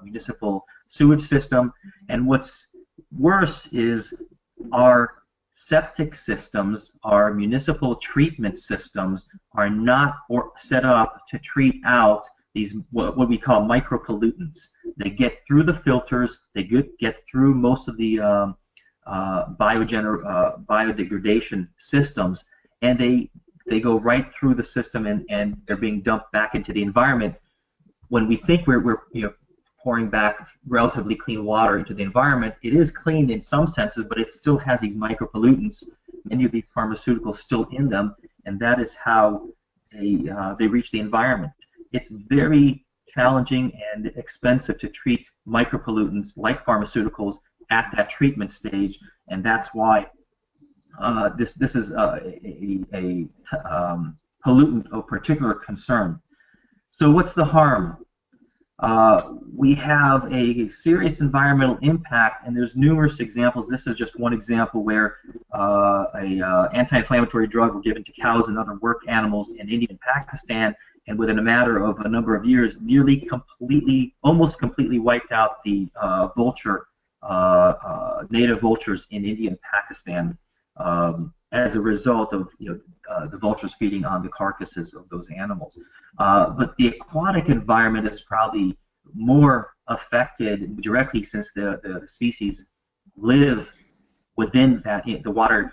municipal sewage system. And what's worse is our septic systems, our municipal treatment systems are not set up to treat out these what we call micropollutants. They get through the filters, they get through most of the biodegradation systems, and they go right through the system, and they're being dumped back into the environment. When we think we're pouring back relatively clean water into the environment, it is clean in some senses, but it still has these micropollutants, many of these pharmaceuticals still in them, and that is how they reach the environment. It's very challenging and expensive to treat micropollutants like pharmaceuticals at that treatment stage, and that's why this is a pollutant of particular concern. So what's the harm? We have a serious environmental impact, and there's numerous examples. This is just one example where an anti-inflammatory drug was given to cows and other work animals in India and Pakistan, and within a matter of a number of years, almost completely wiped out the native vultures in India and Pakistan as a result of the vultures feeding on the carcasses of those animals. But the aquatic environment is probably more affected directly, since the species live within the water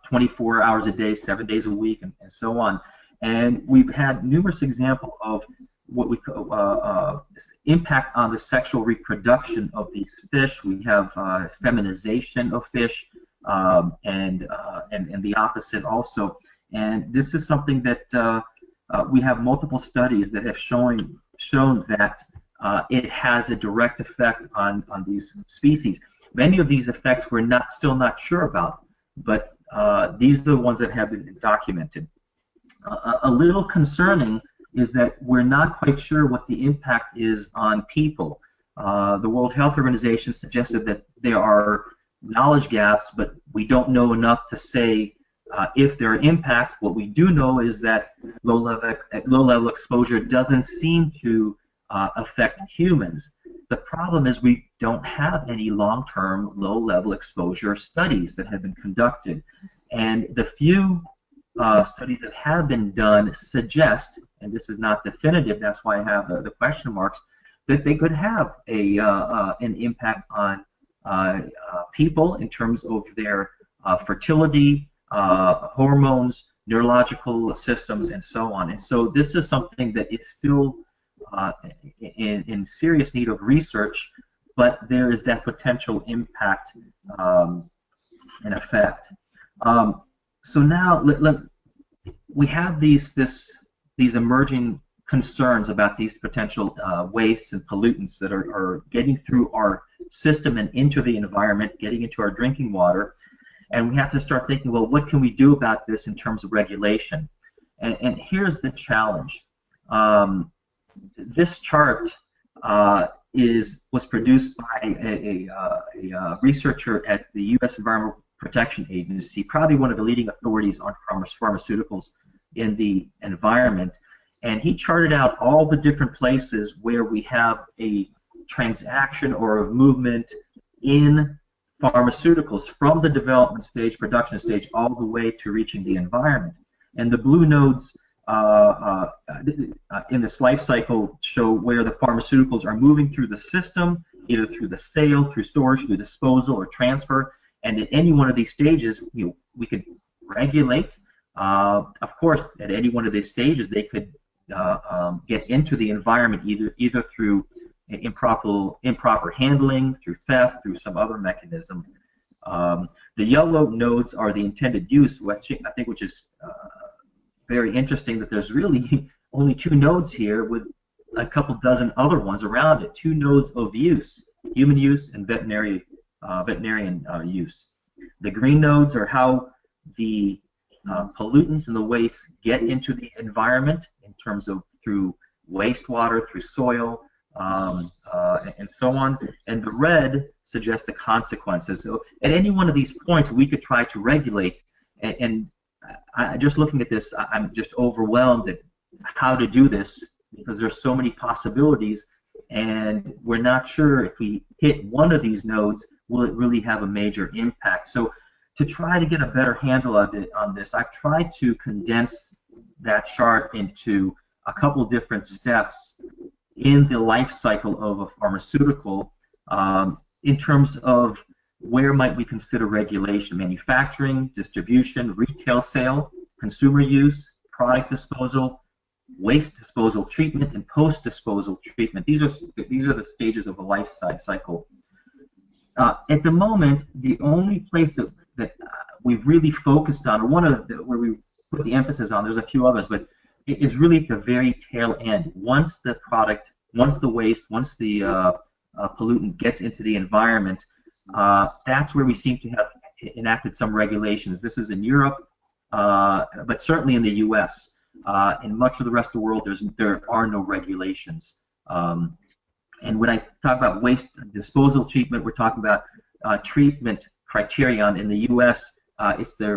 24 hours a day, 7 days a week, and so on. And we've had numerous examples of what we call impact on the sexual reproduction of these fish. We have feminization of fish, and the opposite also. And this is something that we have multiple studies that have shown that it has a direct effect on these species. Many of these effects we're still not sure about, but these are the ones that have been documented. A little concerning is that we're not quite sure what the impact is on people. The World Health Organization suggested that there are knowledge gaps, but we don't know enough to say if there are impacts. What we do know is that low-level exposure doesn't seem to affect humans. The problem is we don't have any long-term low-level exposure studies that have been conducted, and the few studies that have been done suggest, and this is not definitive, that's why I have the question marks, that they could have an impact on people in terms of their fertility, hormones, neurological systems, and so on. And so this is something that is still in serious need of research, but there is that potential impact and effect. So now we have these emerging concerns about these potential wastes and pollutants that are getting through our system and into the environment, getting into our drinking water, and we have to start thinking, well, what can we do about this in terms of regulation? And here's the challenge. This chart was produced by a researcher at the U.S. Environmental Protection Agency, probably one of the leading authorities on pharmaceuticals in the environment, and he charted out all the different places where we have a transaction or a movement in pharmaceuticals from the development stage, production stage, all the way to reaching the environment. And the blue nodes in this life cycle show where the pharmaceuticals are moving through the system, either through the sale, through storage, through disposal, or transfer. And at any one of these stages, we could regulate. Of course, at any one of these stages, they could get into the environment either through improper handling, through theft, through some other mechanism. The yellow nodes are the intended use, which I think is very interesting, that there's really only 2 nodes here with a couple dozen other ones around it. 2 nodes of use: human use and veterinarian use. The green nodes are how the pollutants and the waste get into the environment in terms of through wastewater, through soil, and so on. And the red suggests the consequences. So at any one of these points, we could try to regulate. And just looking at this, I'm just overwhelmed at how to do this, because there's so many possibilities, and we're not sure if we hit one of these nodes, will it really have a major impact. So to try to get a better handle on this, I've tried to condense that chart into a couple different steps in the life cycle of a pharmaceutical, in terms of where might we consider regulation: manufacturing, distribution, retail sale, consumer use, product disposal, waste disposal treatment, and post-disposal treatment. These are the stages of a life cycle. At the moment, the only place that we've really focused on, or one of where we put the emphasis on, there's a few others, but it is really at the very tail end. Once the product, once the waste, once the pollutant gets into the environment, that's where we seem to have enacted some regulations. This is in Europe, but certainly in the U.S. In much of the rest of the world, there are no regulations. And when I talk about waste disposal treatment, we're talking about treatment criterion. In the U.S., it's the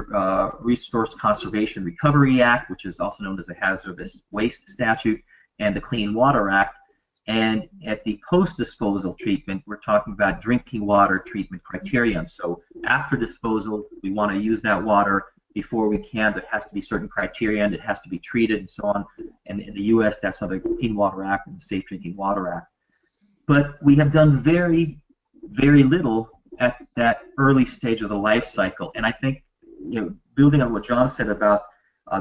Resource Conservation Recovery Act, which is also known as the Hazardous Waste Statute, and the Clean Water Act. And at the post-disposal treatment, we're talking about drinking water treatment criterion. So after disposal, we want to use that water. Before we can, there has to be certain criteria, and it has to be treated and so on. And in the U.S., that's under the Clean Water Act and the Safe Drinking Water Act. But we have done very, very little at that early stage of the life cycle. And I think, building on what John said about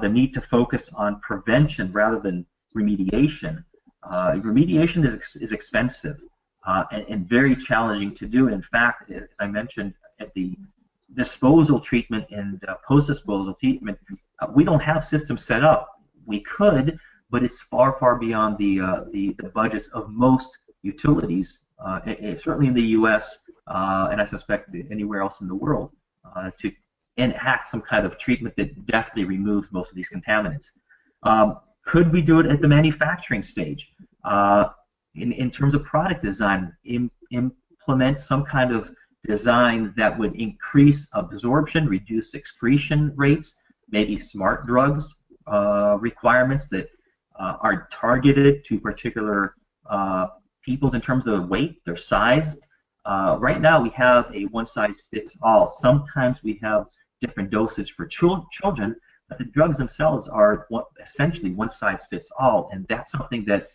the need to focus on prevention rather than remediation. Remediation is expensive and very challenging to do. And in fact, as I mentioned, at the disposal treatment and post-disposal treatment, we don't have systems set up. We could, but it's far, far beyond the budgets of most utilities, certainly in the U.S. And I suspect anywhere else in the world, to enact some kind of treatment that definitely removes most of these contaminants. Could we do it at the manufacturing stage? In terms of product design, implement some kind of design that would increase absorption, reduce excretion rates, maybe smart drugs requirements that are targeted to particular peoples in terms of their weight, their size. Right now we have a one-size-fits-all. Sometimes we have different dosage for children, but the drugs themselves are essentially one-size-fits-all, and that's something that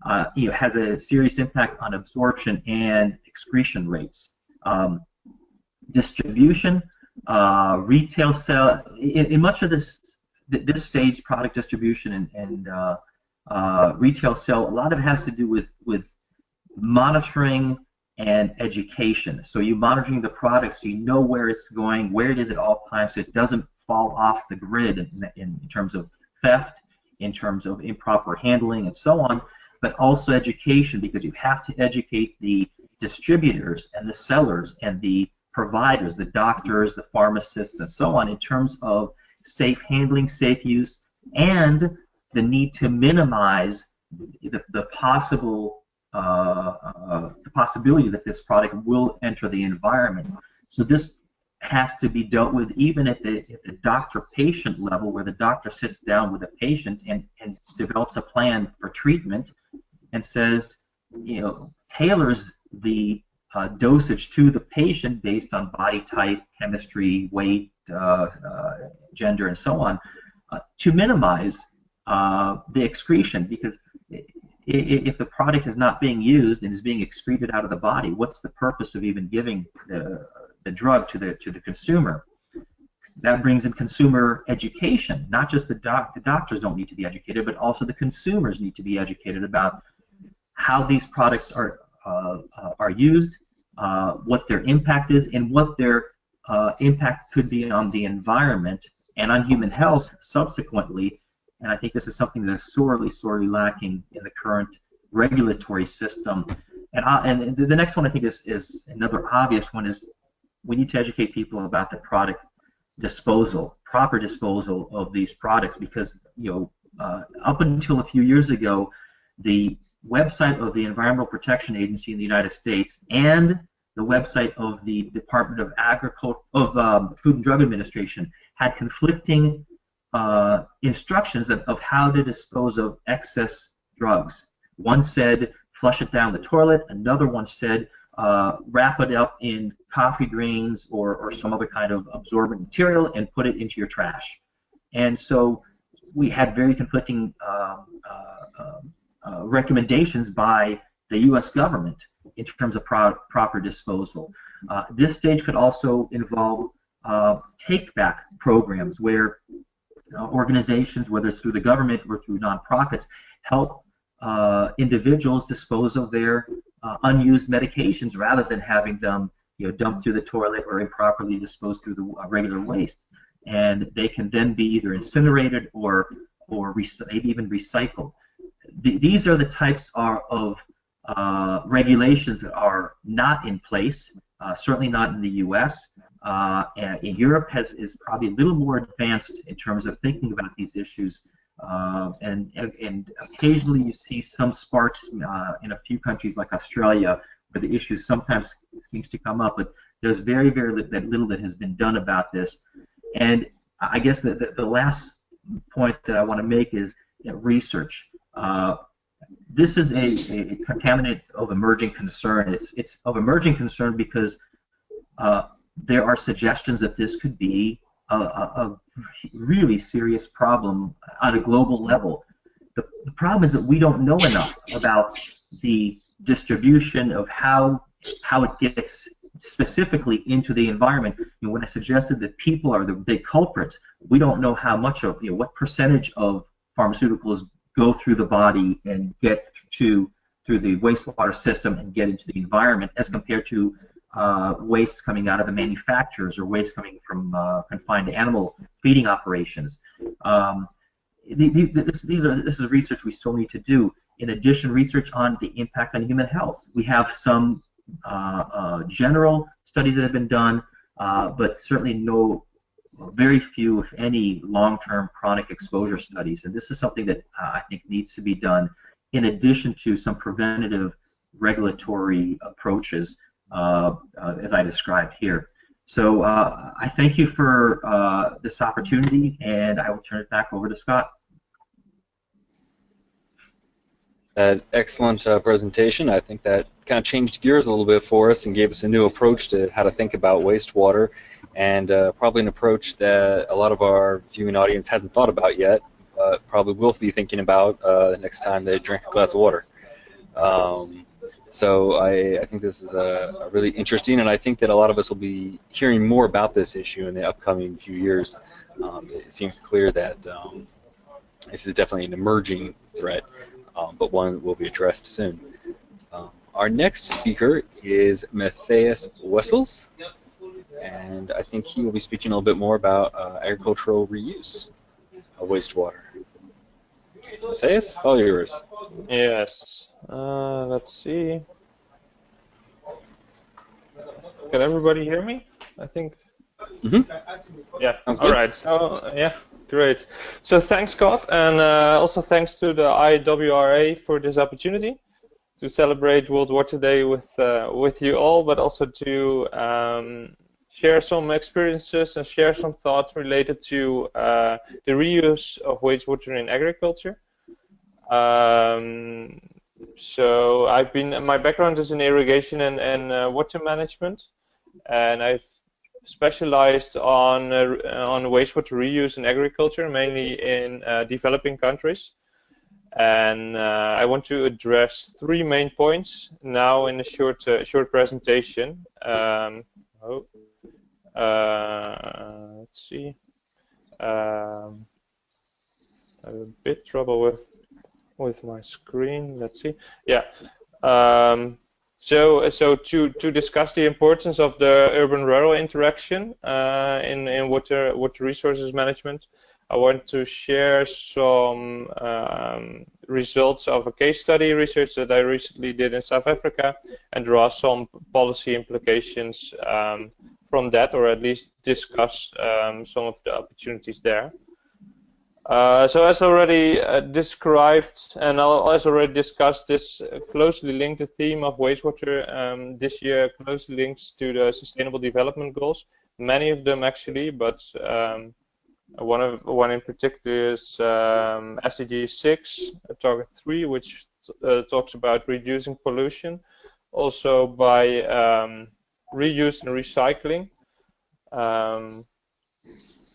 has a serious impact on absorption and excretion rates. Distribution, retail sale, in much of this stage, product distribution and retail sale, a lot of it has to do with monitoring and education. So you're monitoring the product so you know where it's going, where it is at all times, so it doesn't fall off the grid in terms of theft, in terms of improper handling, and so on, but also education, because you have to educate the distributors and the sellers and the providers, the doctors, the pharmacists, and so on, in terms of safe handling, safe use, and the need to minimize the possibility that this product will enter the environment. So this has to be dealt with even at the doctor-patient level, where the doctor sits down with a patient and develops a plan for treatment and says, tailors the dosage to the patient based on body type, chemistry, weight, gender, and so on, to minimize the excretion, because if the product is not being used and is being excreted out of the body, what's the purpose of even giving the drug to the consumer? That brings in consumer education. Not just the doctors don't need to be educated, but also the consumers need to be educated about how these products are used, what their impact is, and what their impact could be on the environment and on human health subsequently. And I think this is something that is sorely, sorely lacking in the current regulatory system. And the next one I think is another obvious one, is we need to educate people about the product disposal, proper disposal of these products, because up until a few years ago, the website of the Environmental Protection Agency in the United States and the website of the Department of Food and Drug Administration had conflicting instructions of how to dispose of excess drugs. One said flush it down the toilet. Another one said wrap it up in coffee grains or some other kind of absorbent material and put it into your trash. And so we had very conflicting recommendations by the U.S. government in terms of proper disposal. This stage could also involve take-back programs where organizations, whether it's through the government or through nonprofits, help individuals dispose of their unused medications rather than having them dumped through the toilet or improperly disposed through the regular waste. And they can then be either incinerated or maybe even recycled. These are the types of regulations that are not in place, certainly not in the U.S. And Europe is probably a little more advanced in terms of thinking about these issues, and occasionally you see some sparks in a few countries like Australia where the issue sometimes seems to come up, but there's very, very little that has been done about this. And I guess the last point that I want to make is research. This is a contaminant of emerging concern. It's of emerging concern because there are suggestions that this could be a really serious problem on a global level. The problem is that we don't know enough about the distribution of how it gets specifically into the environment. When I suggested that people are the big culprits, we don't know how much of, what percentage of pharmaceuticals go through the body and get through the wastewater system and get into the environment, as compared to waste coming out of the manufacturers or waste coming from confined animal feeding operations. This is research we still need to do. In addition, research on the impact on human health. We have some general studies that have been done, but certainly very few, if any, long-term chronic exposure studies. And this is something that I think needs to be done in addition to some preventative regulatory approaches, as I described here. So I thank you for this opportunity, and I will turn it back over to Scott. Excellent presentation. I think that kind of changed gears a little bit for us and gave us a new approach to how to think about wastewater, and probably an approach that a lot of our viewing audience hasn't thought about yet, but probably will be thinking about the next time they drink a glass of water. So I think this is a really interesting, and I think that a lot of us will be hearing more about this issue in the upcoming few years. It seems clear that this is definitely an emerging threat, but one will be addressed soon. Our next speaker is Matthijs Wessels, and I think he will be speaking a little bit more about agricultural reuse of wastewater. Matthijs, it's all yours. Yes. Let's see. Can everybody hear me? I think. Mm-hmm. Yeah. All right. So yeah, great. So thanks, Scott, and also thanks to the IWRA for this opportunity to celebrate World Water Day with you all, but also to share some experiences and share some thoughts related to the reuse of wastewater in agriculture. So my background is in irrigation and water management, and I've specialized on wastewater reuse in agriculture, mainly in developing countries. And I want to address 3 main points now in a short presentation. Let's see. I have a bit trouble with my screen. Let's see. Yeah. So to discuss the importance of the urban-rural interaction in water resources management, I want to share some results of a case study research that I recently did in South Africa and draw some policy implications from that, or at least discuss some of the opportunities there. So as already described, and as already discussed, this closely linked the theme of wastewater this year closely links to the Sustainable Development Goals. Many of them actually, but one in particular is SDG 6, Target 3, which talks about reducing pollution, also by reuse and recycling.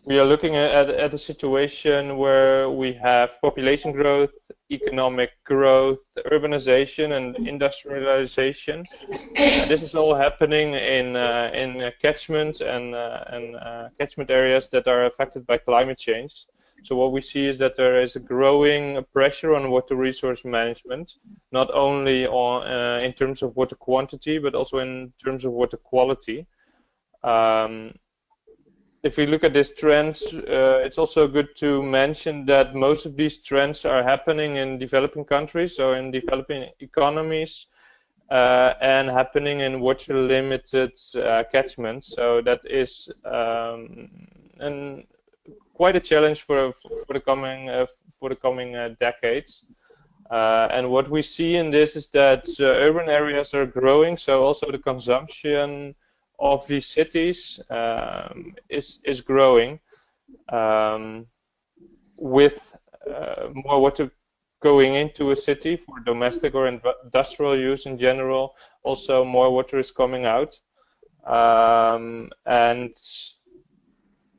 We are looking at a situation where we have population growth, economic growth, urbanization, and industrialization. This is all happening in catchment and catchment areas that are affected by climate change. So what we see is that there is a growing pressure on water resource management, not only in terms of water quantity, but also in terms of water quality. If we look at these trends, it's also good to mention that most of these trends are happening in developing countries, so in developing economies, and happening in water-limited catchments. So that is quite a challenge for the coming decades. And what we see in this is that urban areas are growing, so also the consumption of these cities is growing, with more water going into a city for domestic or industrial use in general. Also more water is coming out, and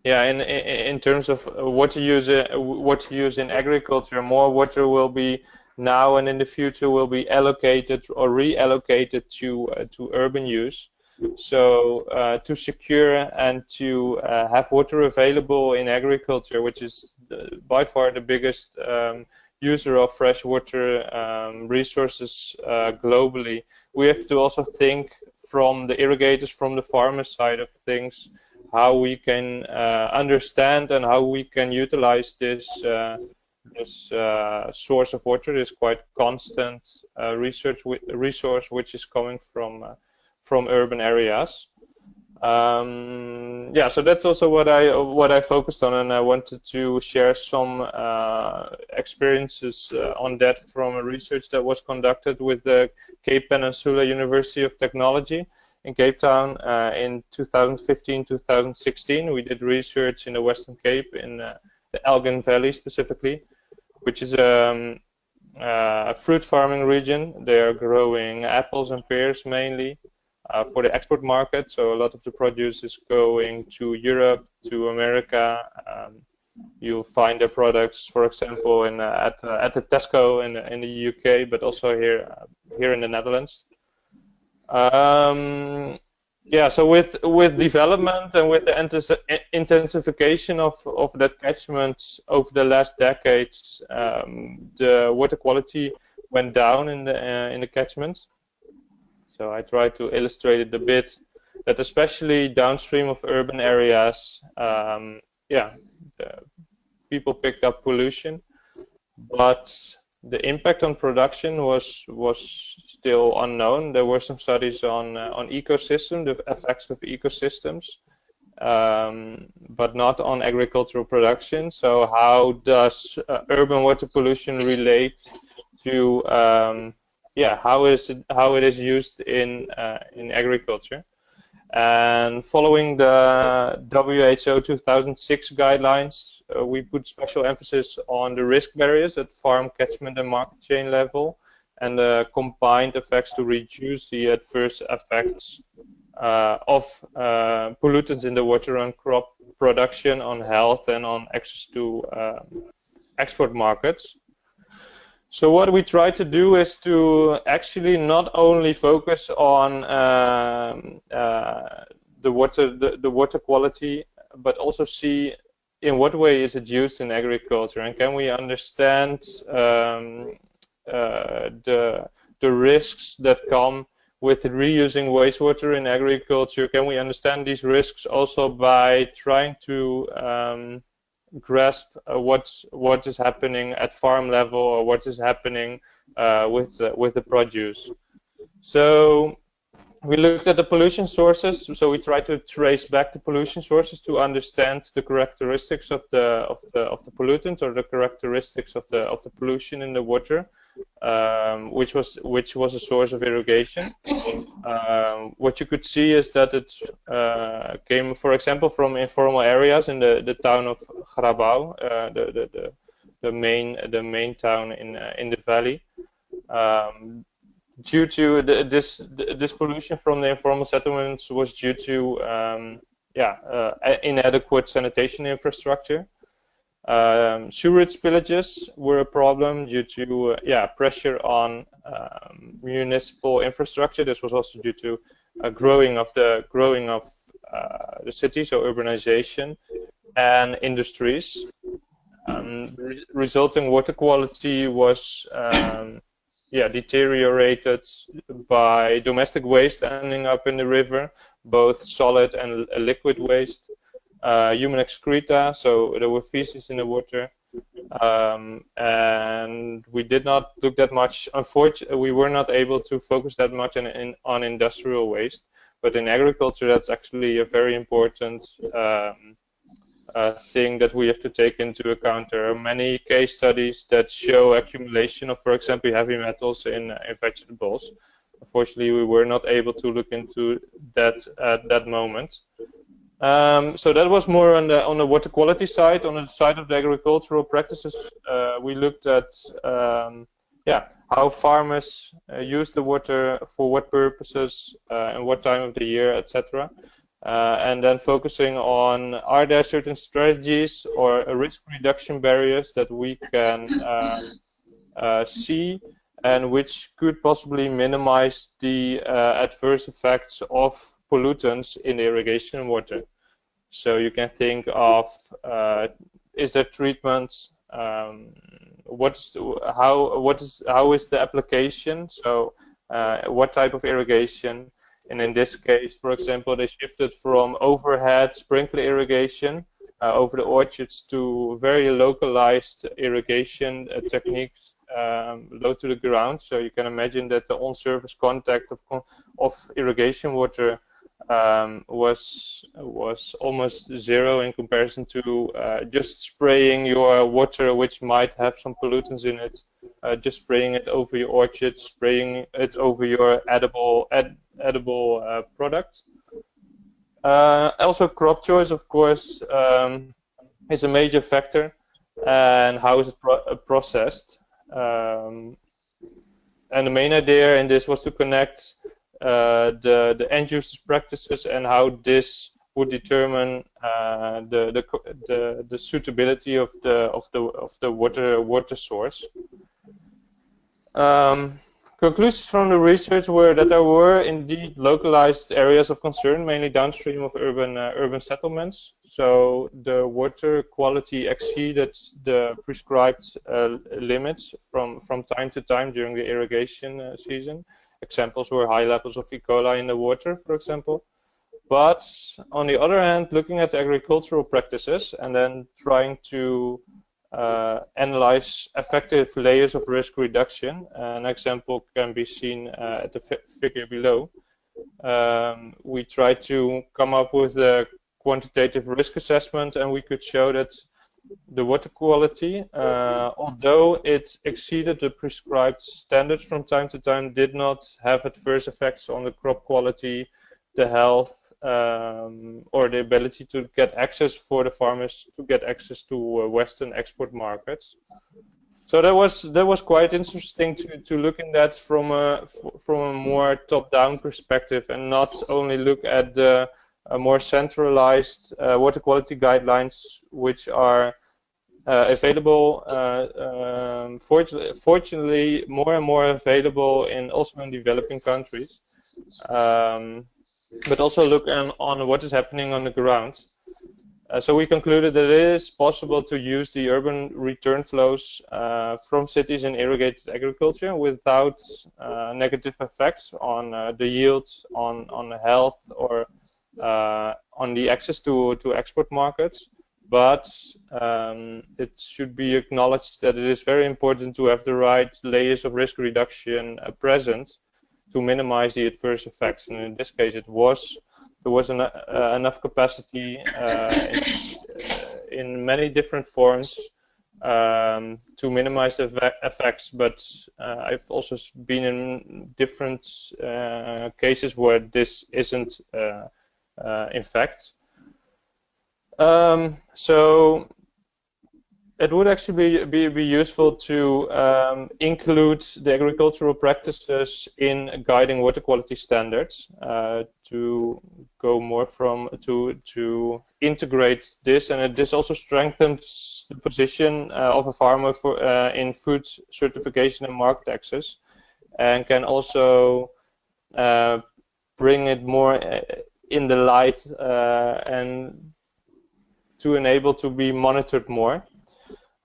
yeah, in terms of water use in agriculture, more water will be now and in the future will be allocated or reallocated to urban use. So to secure and to have water available in agriculture, which is by far the biggest user of fresh water resources globally, we have to also think from the irrigators, from the farmer side of things, how we can understand and how we can utilize this source of water, this quite constant resource which is coming from urban areas. Yeah, so that's also what I focused on, and I wanted to share some experiences on that from a research that was conducted with the Cape Peninsula University of Technology in Cape Town in 2015-2016. We did research in the Western Cape, in the Elgin Valley specifically, which is a fruit farming region. They are growing apples and pears mainly for the export market. So a lot of the produce is going to Europe, to America. You'll find their products, for example, at the Tesco in the UK, but also here in the Netherlands. Yeah, so with development and with the intensification of that catchment over the last decades, the water quality went down in the catchment. So I try to illustrate it a bit, that especially downstream of urban areas, yeah, people picked up pollution, but the impact on production was still unknown. There were some studies on ecosystem, the effects of ecosystems, but not on agricultural production. So how does urban water pollution relate to yeah, how it is used in agriculture? And following the WHO 2006 guidelines, we put special emphasis on the risk barriers at farm, catchment, and market chain level, and the combined effects to reduce the adverse effects pollutants in the water on crop production, on health, and on access to export markets. So what we try to do is to actually not only focus on the water quality, but also see in what way is it used in agriculture, and can we understand the risks that come with reusing wastewater in agriculture. Can we understand these risks also by trying to grasp what is happening at farm level, or what is happening with the produce? So we looked at the pollution sources. So we tried to trace back the pollution sources to understand the characteristics of the pollutant, or the characteristics of the pollution in the water, which was a source of irrigation. What you could see is that it came, for example, from informal areas in the town of Grabau, the main town in the valley. Due to this pollution from the informal settlements was due to inadequate sanitation infrastructure. Sewage spillages were a problem due to pressure on municipal infrastructure. This was also due to growing of the city, so urbanization and industries. Resulting water quality was deteriorated by domestic waste ending up in the river, both solid and liquid waste, human excreta, so there were feces in the water, and we did not look that much. Unfortunately, we were not able to focus that much on industrial waste, but in agriculture, that's actually a very important thing that we have to take into account. There are many case studies that show accumulation of, for example, heavy metals in vegetables. Unfortunately, we were not able to look into that at that moment. So that was more on the water quality side. On the side of the agricultural practices, we looked at how farmers use the water, for what purposes, and what time of the year, etc. And then focusing on, are there certain strategies or risk reduction barriers that we can see, and which could possibly minimize the adverse effects of pollutants in irrigation water. So you can think of, is there treatment? How is the application? So what type of irrigation? And in this case, for example, they shifted from overhead sprinkler irrigation over the orchards to very localized irrigation techniques low to the ground. So you can imagine that the on-surface contact of irrigation water was almost zero in comparison to just spraying your water, which might have some pollutants in it. Just spraying it over your orchard, spraying it over your edible product. Also, crop choice, of course, is a major factor, and how is it processed. And the main idea in this was to connect the end users' practices and how this would determine the suitability of the water source. Conclusions from the research were that there were indeed localized areas of concern, mainly downstream of urban settlements. So the water quality exceeded the prescribed limits from time to time during the irrigation season. Examples were high levels of E. coli in the water, for example. But on the other hand, looking at the agricultural practices and then trying to analyze effective layers of risk reduction. An example can be seen at the figure below. We tried to come up with a quantitative risk assessment, and we could show that the water quality, although it exceeded the prescribed standards from time to time, did not have adverse effects on the crop quality, the health, or the ability to get access for the farmers to get access to Western export markets. So that was quite interesting to look in that from a more top-down perspective, and not only look at the more centralized water quality guidelines, which are available, fortunately, more and more available also in developing countries, but also look on what is happening on the ground. So we concluded that it is possible to use the urban return flows from cities in irrigated agriculture without negative effects on the yields, on the health, or on the access to export markets. But it should be acknowledged that it is very important to have the right layers of risk reduction present to minimize the adverse effects. And in this case, there was enough capacity in many different forms to minimize the effects, but I've also been in different cases where this isn't in fact. So it would actually be useful to include the agricultural practices in guiding water quality standards, to go more to integrate this, and this also strengthens the position of a farmer in food certification and market access, and can also bring it more in the light and to enable to be monitored more.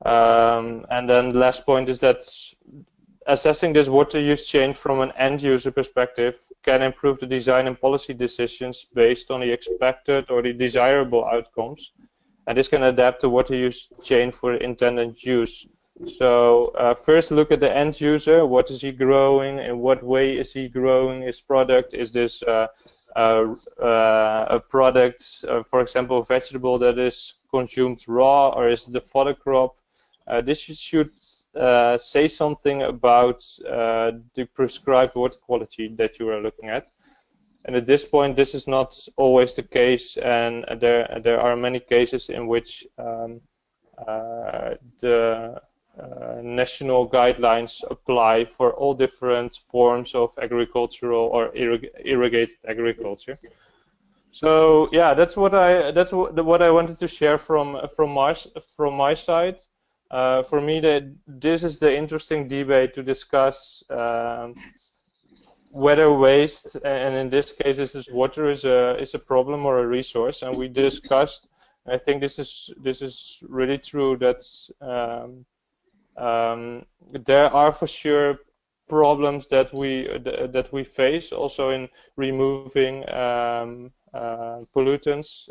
And then the last point is that assessing this water use chain from an end user perspective can improve the design and policy decisions based on the expected or the desirable outcomes, and this can adapt the water use chain for intended use. So first look at the end user. What is he growing? In what way is he growing his product? Is this a product, for example, a vegetable that is consumed raw, or is it the fodder crop? This should say something about the prescribed water quality that you are looking at. And at this point, this is not always the case, and there are many cases in which the national guidelines apply for all different forms of agricultural or irrigated agriculture. So yeah, that's what I wanted to share from my side. For me, this is the interesting debate to discuss whether waste, and in this case, this is water, is a problem or a resource. And we discussed. I think this is really true that there are for sure problems that we face also in removing pollutants.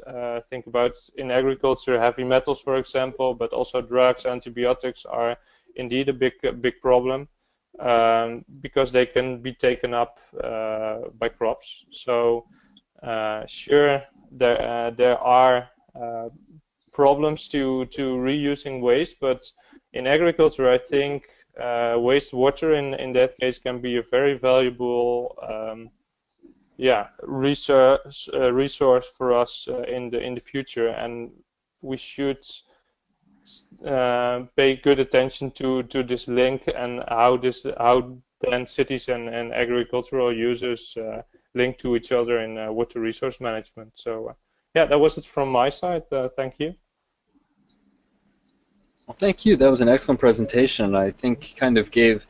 Think about in agriculture, heavy metals, for example, but also drugs, antibiotics are indeed a big problem because they can be taken up by crops. So sure, there are problems to reusing waste, but in agriculture, I think wastewater in that case can be a very valuable resource for us in the future, and we should pay good attention to this link and how then cities and agricultural users link to each other in water resource management. So yeah, that was it from my side. Thank you. Well, thank you. That was an excellent presentation. I think kind of gave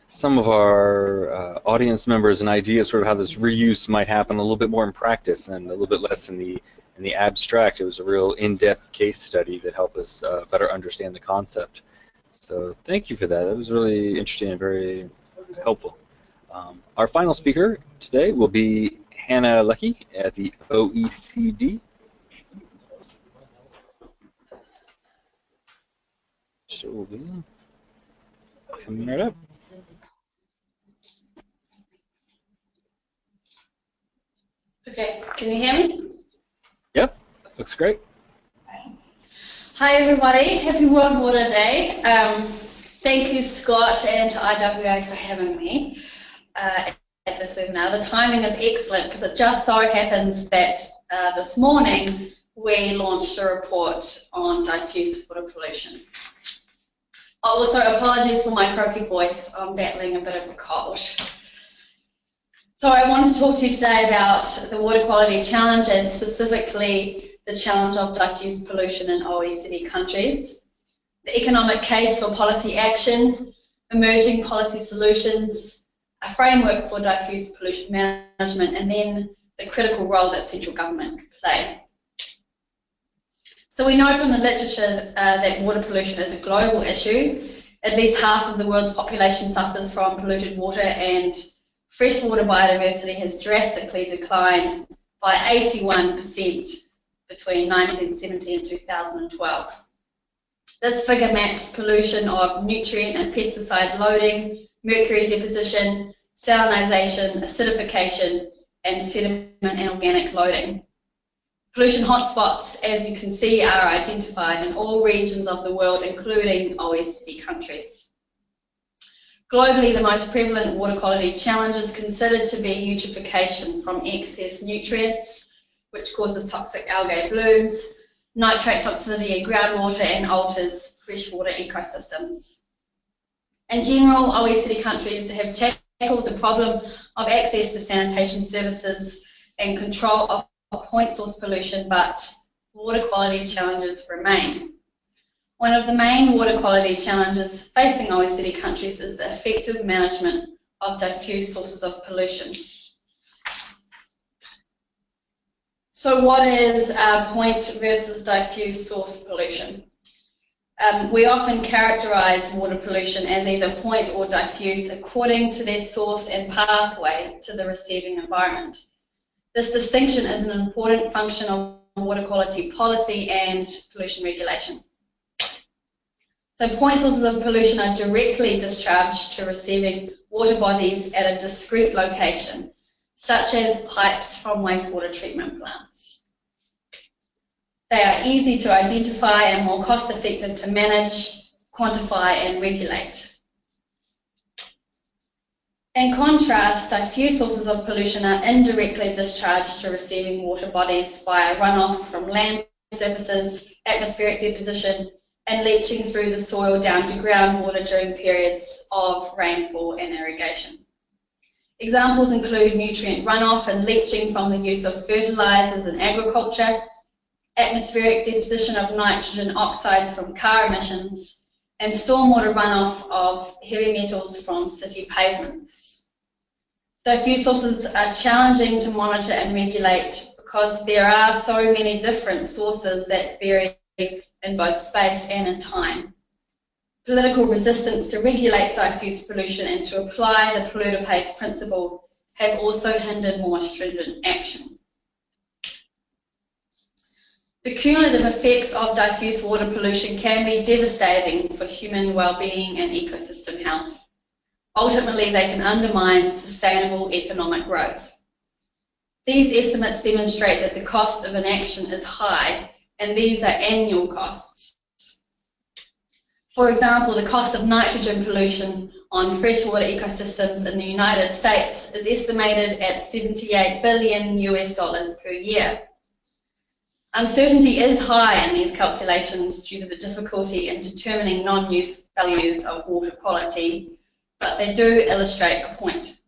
some of our audience members an idea of sort of how this reuse might happen a little bit more in practice and a little bit less in the abstract. It was a real in-depth case study that helped us better understand the concept. So thank you for that. That was really interesting and very helpful. Our final speaker today will be Leckie at the OECD. So we'll be coming right up. Okay, can you hear me? Yep, looks great. Hi everybody, happy World Water Day. Thank you Scott and to IWRA for having me at this webinar. The timing is excellent because it just so happens that this morning we launched a report on diffuse water pollution. Also, apologies for my croaky voice. I'm battling a bit of a cold. So I want to talk to you today about the water quality challenge and specifically the challenge of diffuse pollution in OECD countries, the economic case for policy action, emerging policy solutions, a framework for diffuse pollution management, and then the critical role that central government can play. So we know from the literature that water pollution is a global issue. At least half of the world's population suffers from polluted water, and freshwater biodiversity has drastically declined by 81% between 1970 and 2012. This figure maps pollution of nutrient and pesticide loading, mercury deposition, salinisation, acidification, and sediment and organic loading. Pollution hotspots, as you can see, are identified in all regions of the world, including OECD countries. Globally, the most prevalent water quality challenge is considered to be eutrophication from excess nutrients, which causes toxic algae blooms, nitrate toxicity in groundwater, and alters freshwater ecosystems. In general, OECD countries have tackled the problem of access to sanitation services and control of point source pollution, but water quality challenges remain. One of the main water quality challenges facing OECD countries is the effective management of diffuse sources of pollution. So what is point versus diffuse source pollution? We often characterize water pollution as either point or diffuse according to their source and pathway to the receiving environment. This distinction is an important function of water quality policy and pollution regulation. So point sources of pollution are directly discharged to receiving water bodies at a discrete location, such as pipes from wastewater treatment plants. They are easy to identify and more cost-effective to manage, quantify, and regulate. In contrast, diffuse sources of pollution are indirectly discharged to receiving water bodies via runoff from land surfaces, atmospheric deposition, and leaching through the soil down to groundwater during periods of rainfall and irrigation. Examples include nutrient runoff and leaching from the use of fertilizers in agriculture, atmospheric deposition of nitrogen oxides from car emissions, and stormwater runoff of heavy metals from city pavements. Diffuse sources are challenging to monitor and regulate because there are so many different sources that vary in both space and in time. Political resistance to regulate diffuse pollution and to apply the polluter pays principle have also hindered more stringent action. The cumulative effects of diffuse water pollution can be devastating for human well-being and ecosystem health. Ultimately, they can undermine sustainable economic growth. These estimates demonstrate that the cost of inaction is high, and these are annual costs. For example, the cost of nitrogen pollution on freshwater ecosystems in the United States is estimated at $78 billion per year. Uncertainty is high in these calculations due to the difficulty in determining non-use values of water quality, but they do illustrate a point.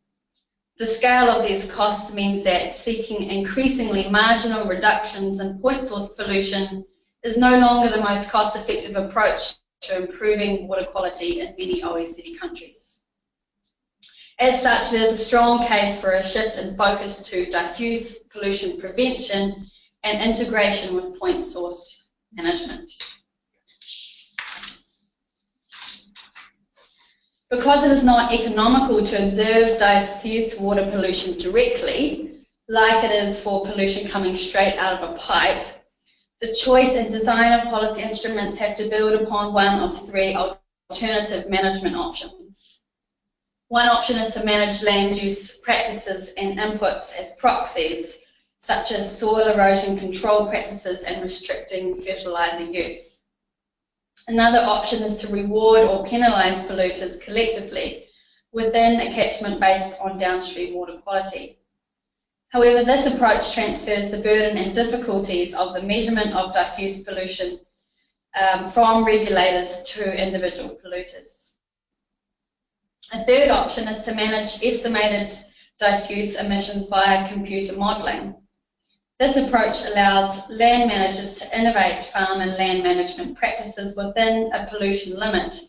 The scale of these costs means that seeking increasingly marginal reductions in point source pollution is no longer the most cost-effective approach to improving water quality in many OECD countries. As such, there's a strong case for a shift in focus to diffuse pollution prevention and integration with point source management. Because it is not economical to observe diffuse water pollution directly, like it is for pollution coming straight out of a pipe, the choice and design of policy instruments have to build upon one of three alternative management options. One option is to manage land use practices and inputs as proxies, such as soil erosion control practices and restricting fertilizer use. Another option is to reward or penalise polluters collectively within a catchment based on downstream water quality. However, this approach transfers the burden and difficulties of the measurement of diffuse pollution from regulators to individual polluters. A third option is to manage estimated diffuse emissions via computer modelling. This approach allows land managers to innovate farm and land management practices within a pollution limit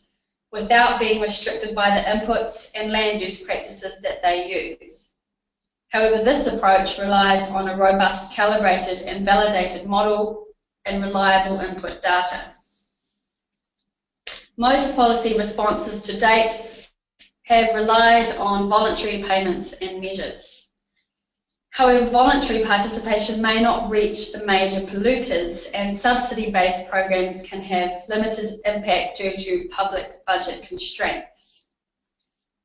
without being restricted by the inputs and land use practices that they use. However, this approach relies on a robust, calibrated and validated model and reliable input data. Most policy responses to date have relied on voluntary payments and measures. However, voluntary participation may not reach the major polluters, and subsidy-based programs can have limited impact due to public budget constraints.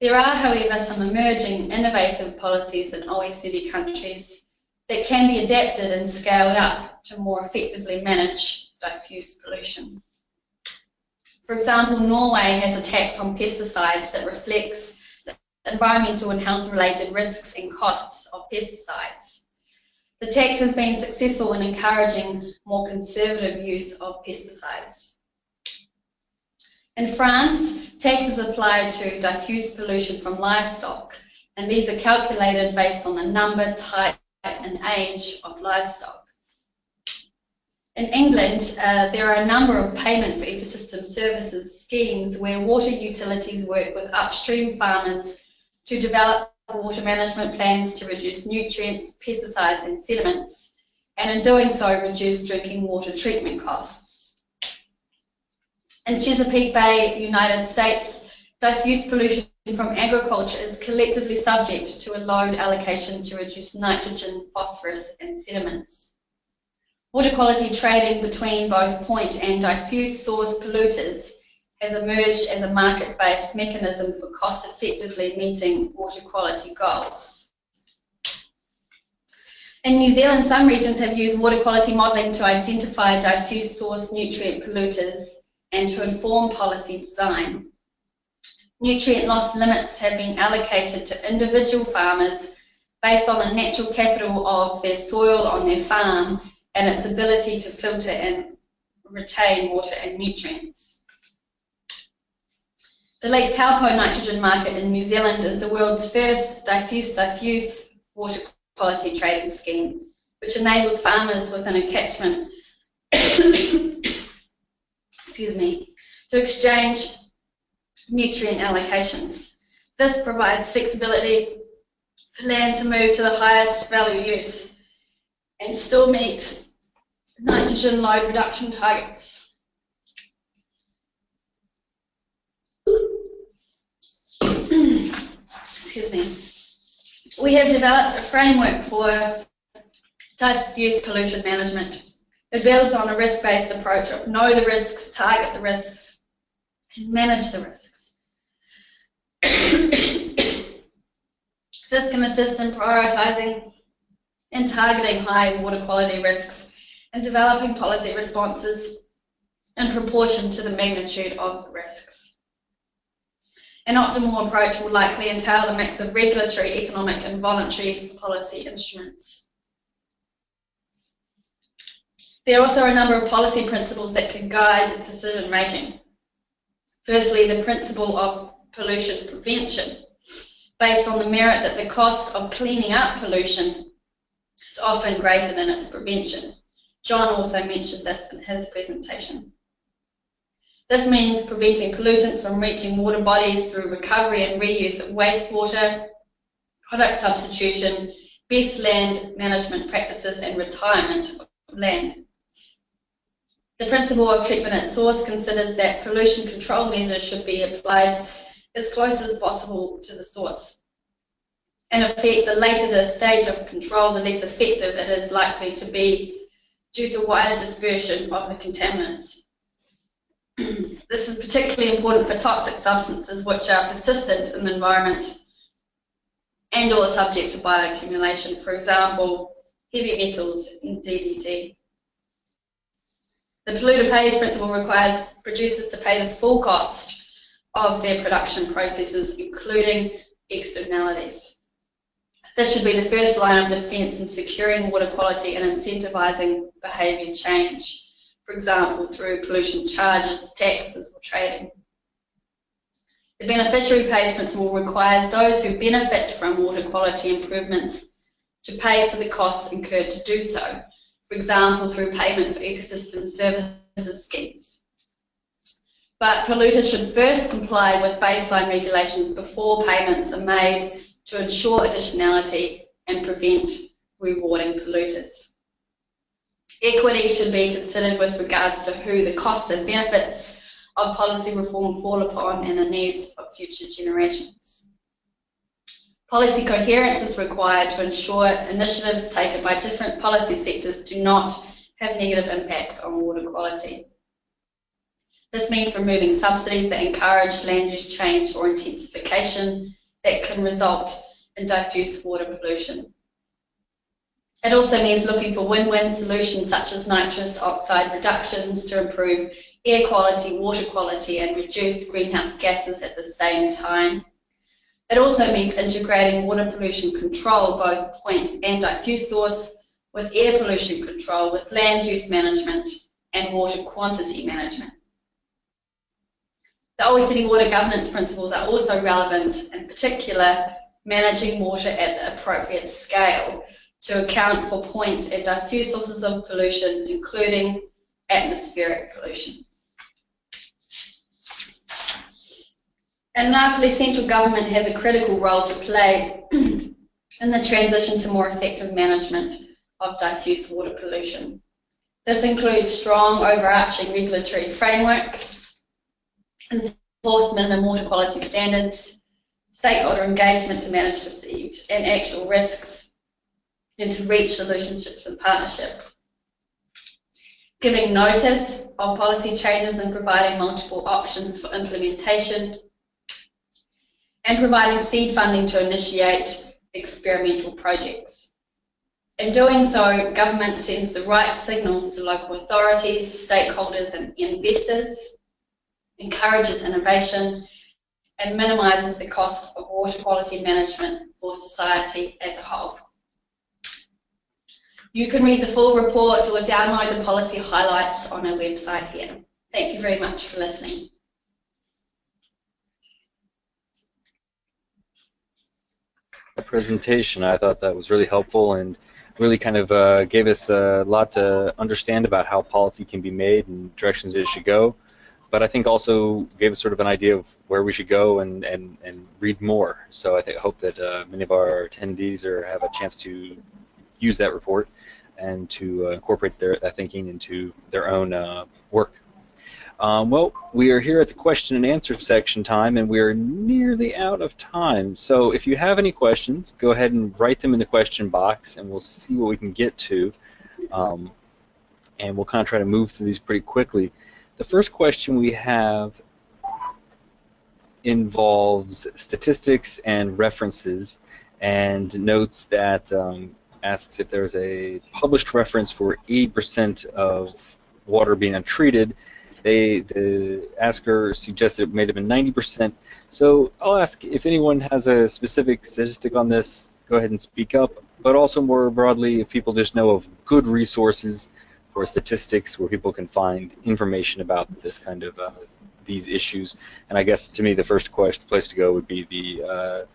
There are, however, some emerging innovative policies in OECD countries that can be adapted and scaled up to more effectively manage diffuse pollution. For example, Norway has a tax on pesticides that reflects environmental and health-related risks and costs of pesticides. The tax has been successful in encouraging more conservative use of pesticides. In France, taxes apply to diffuse pollution from livestock, and these are calculated based on the number, type, and age of livestock. In England, there are a number of payment for ecosystem services schemes where water utilities work with upstream farmers to develop water management plans to reduce nutrients, pesticides and sediments, and in doing so reduce drinking water treatment costs. In Chesapeake Bay, United States, diffuse pollution from agriculture is collectively subject to a load allocation to reduce nitrogen, phosphorus and sediments. Water quality trading between both point and diffuse source polluters has emerged as a market-based mechanism for cost-effectively meeting water quality goals. In New Zealand, some regions have used water quality modelling to identify diffuse source nutrient polluters and to inform policy design. Nutrient loss limits have been allocated to individual farmers based on the natural capital of their soil on their farm and its ability to filter and retain water and nutrients. The Lake Taupo nitrogen market in New Zealand is the world's first diffuse water quality trading scheme, which enables farmers within a catchment to exchange nutrient allocations. This provides flexibility for land to move to the highest value use and still meet nitrogen load reduction targets. Excuse me. We have developed a framework for diffuse pollution management. It builds on a risk-based approach of know the risks, target the risks, and manage the risks. This can assist in prioritising and targeting high water quality risks and developing policy responses in proportion to the magnitude of the risks. An optimal approach will likely entail a mix of regulatory, economic and voluntary policy instruments. There are also a number of policy principles that can guide decision making. Firstly, the principle of pollution prevention, based on the merit that the cost of cleaning up pollution is often greater than its prevention. John also mentioned this in his presentation. This means preventing pollutants from reaching water bodies through recovery and reuse of wastewater, product substitution, best land management practices and retirement of land. The principle of treatment at source considers that pollution control measures should be applied as close as possible to the source. In effect, the later the stage of control, the less effective it is likely to be due to wider dispersion of the contaminants. This is particularly important for toxic substances which are persistent in the environment and or subject to bioaccumulation, for example, heavy metals and DDT. The polluter pays principle requires producers to pay the full cost of their production processes, including externalities. This should be the first line of defence in securing water quality and incentivising behaviour change. for example, through pollution charges, taxes, or trading. The beneficiary pays principle requires those who benefit from water quality improvements to pay for the costs incurred to do so, for example, through payment for ecosystem services schemes. But polluters should first comply with baseline regulations before payments are made to ensure additionality and prevent rewarding polluters. Equity should be considered with regards to who the costs and benefits of policy reform fall upon and the needs of future generations. Policy coherence is required to ensure initiatives taken by different policy sectors do not have negative impacts on water quality. This means removing subsidies that encourage land use change or intensification that can result in diffuse water pollution. It also means looking for win-win solutions such as nitrous oxide reductions to improve air quality, water quality, and reduce greenhouse gases at the same time. It also means integrating water pollution control, both point and diffuse source, with air pollution control, with land use management, and water quantity management. The OECD water governance principles are also relevant, in particular, managing water at the appropriate scale to account for point and diffuse sources of pollution, including atmospheric pollution. And lastly, central government has a critical role to play in the transition to more effective management of diffuse water pollution. This includes strong overarching regulatory frameworks, enforced minimum water quality standards, stakeholder engagement to manage perceived and actual risks, and to reach relationships and partnership. Giving notice of policy changes and providing multiple options for implementation, and providing seed funding to initiate experimental projects. In doing so, government sends the right signals to local authorities, stakeholders and investors, encourages innovation, and minimises the cost of water quality management for society as a whole. You can read the full report or download the policy highlights on our website here. Thank you very much for listening. Presentation. I thought that was really helpful and really kind of gave us a lot to understand about how policy can be made and directions it should go. But I think also gave us sort of an idea of where we should go and read more. So I hope that many of our attendees have a chance to use that report and to incorporate that thinking into their own work. Well, we are here at the question and answer section time, and we are nearly out of time. So if you have any questions, go ahead and write them in the question box, and we'll see what we can get to. And we'll kind of try to move through these pretty quickly. The first question we have involves statistics and references, and notes that asks if there's a published reference for 80% of water being untreated. The asker suggested it may have been 90%. So I'll ask if anyone has a specific statistic on this, go ahead and speak up. But also more broadly, if people just know of good resources for statistics where people can find information about this kind of these issues. And I guess to me the first place to go would be the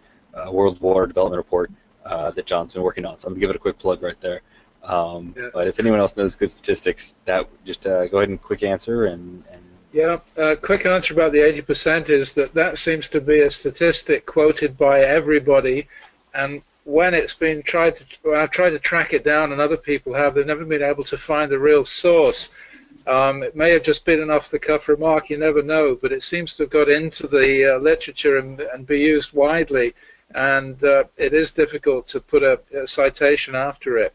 World Water Development Report that John's been working on. So I'm going to give it a quick plug right there. But if anyone else knows good statistics, that just go ahead and quick answer and Yeah, quick answer about the 80% is that seems to be a statistic quoted by everybody, and when it's been I've tried to track it down, and other people have, they've never been able to find the real source. It may have just been an off-the-cuff remark, you never know, but it seems to have got into the literature and be used widely, and it is difficult to put a citation after it.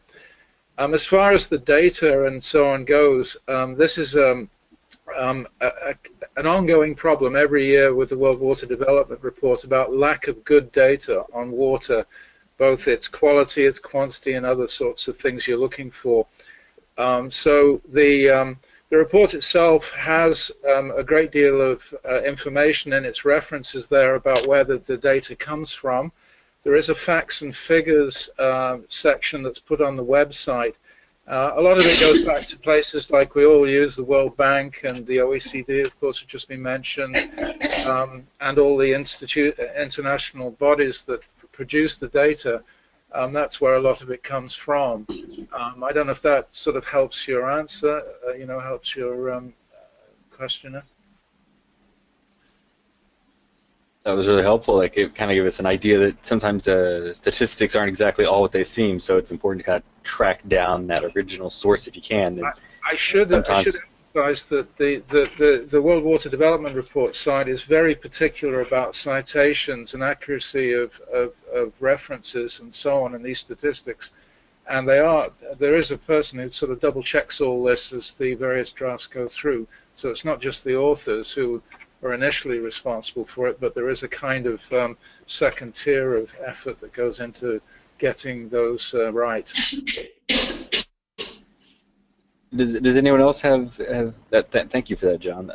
As far as the data and so on goes, this is an ongoing problem every year with the World Water Development Report about lack of good data on water, both its quality, its quantity, and other sorts of things you're looking for. So the report itself has a great deal of information in its references there about where the data comes from. There is a facts and figures section that's put on the website, A lot of it goes back to places like we all use, the World Bank and the OECD, of course, have just been mentioned, and all the international bodies that produce the data. That's where a lot of it comes from. I don't know if that sort of helps your answer, helps your questioner. That was really helpful. Like, it kind of gave us an idea that sometimes the statistics aren't exactly all what they seem, so it's important to kind of track down that original source if you can. And I should emphasize that the World Water Development Report side is very particular about citations and accuracy of references and so on in these statistics. And there is a person who sort of double checks all this as the various drafts go through. So it's not just the authors who are initially responsible for it, but there is a kind of second tier of effort that goes into getting those right. Does anyone else have that? Thank you for that, John.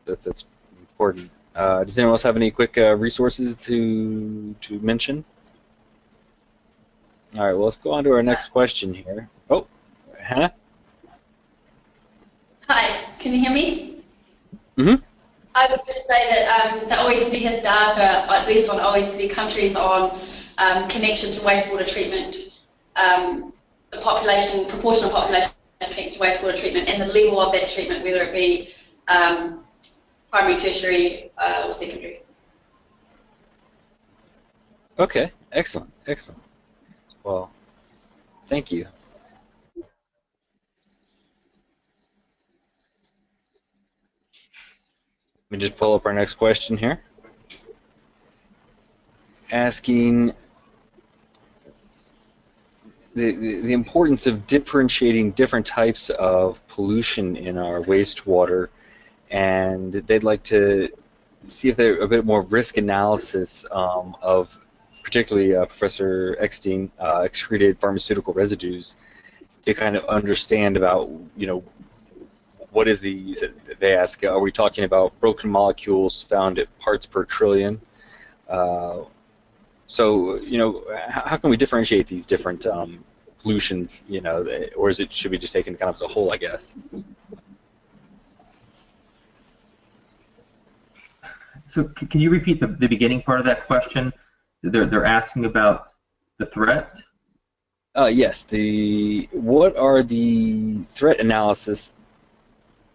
That's important. Does anyone else have any quick resources to mention? All right, well, let's go on to our next question here. Oh, Hannah? Hi, can you hear me? Mm-hmm. I would just say that the OECD has data, at least on OECD countries, on connection to wastewater treatment, the proportion of population connected to wastewater treatment, and the level of that treatment, whether it be primary, tertiary, or secondary. Okay, excellent. Well, thank you. Let me just pull up our next question here. Asking the importance of differentiating different types of pollution in our wastewater, and they'd like to see if there's a bit more risk analysis of particularly Professor Eckstein excreted pharmaceutical residues to kind of understand about, what is they ask, are we talking about broken molecules found at parts per trillion? So, how can we differentiate these different pollutions, or should we just take it kind of as a whole, I guess? So can you repeat the beginning part of that question? They're asking about the threat? Yes. What are the threat analysis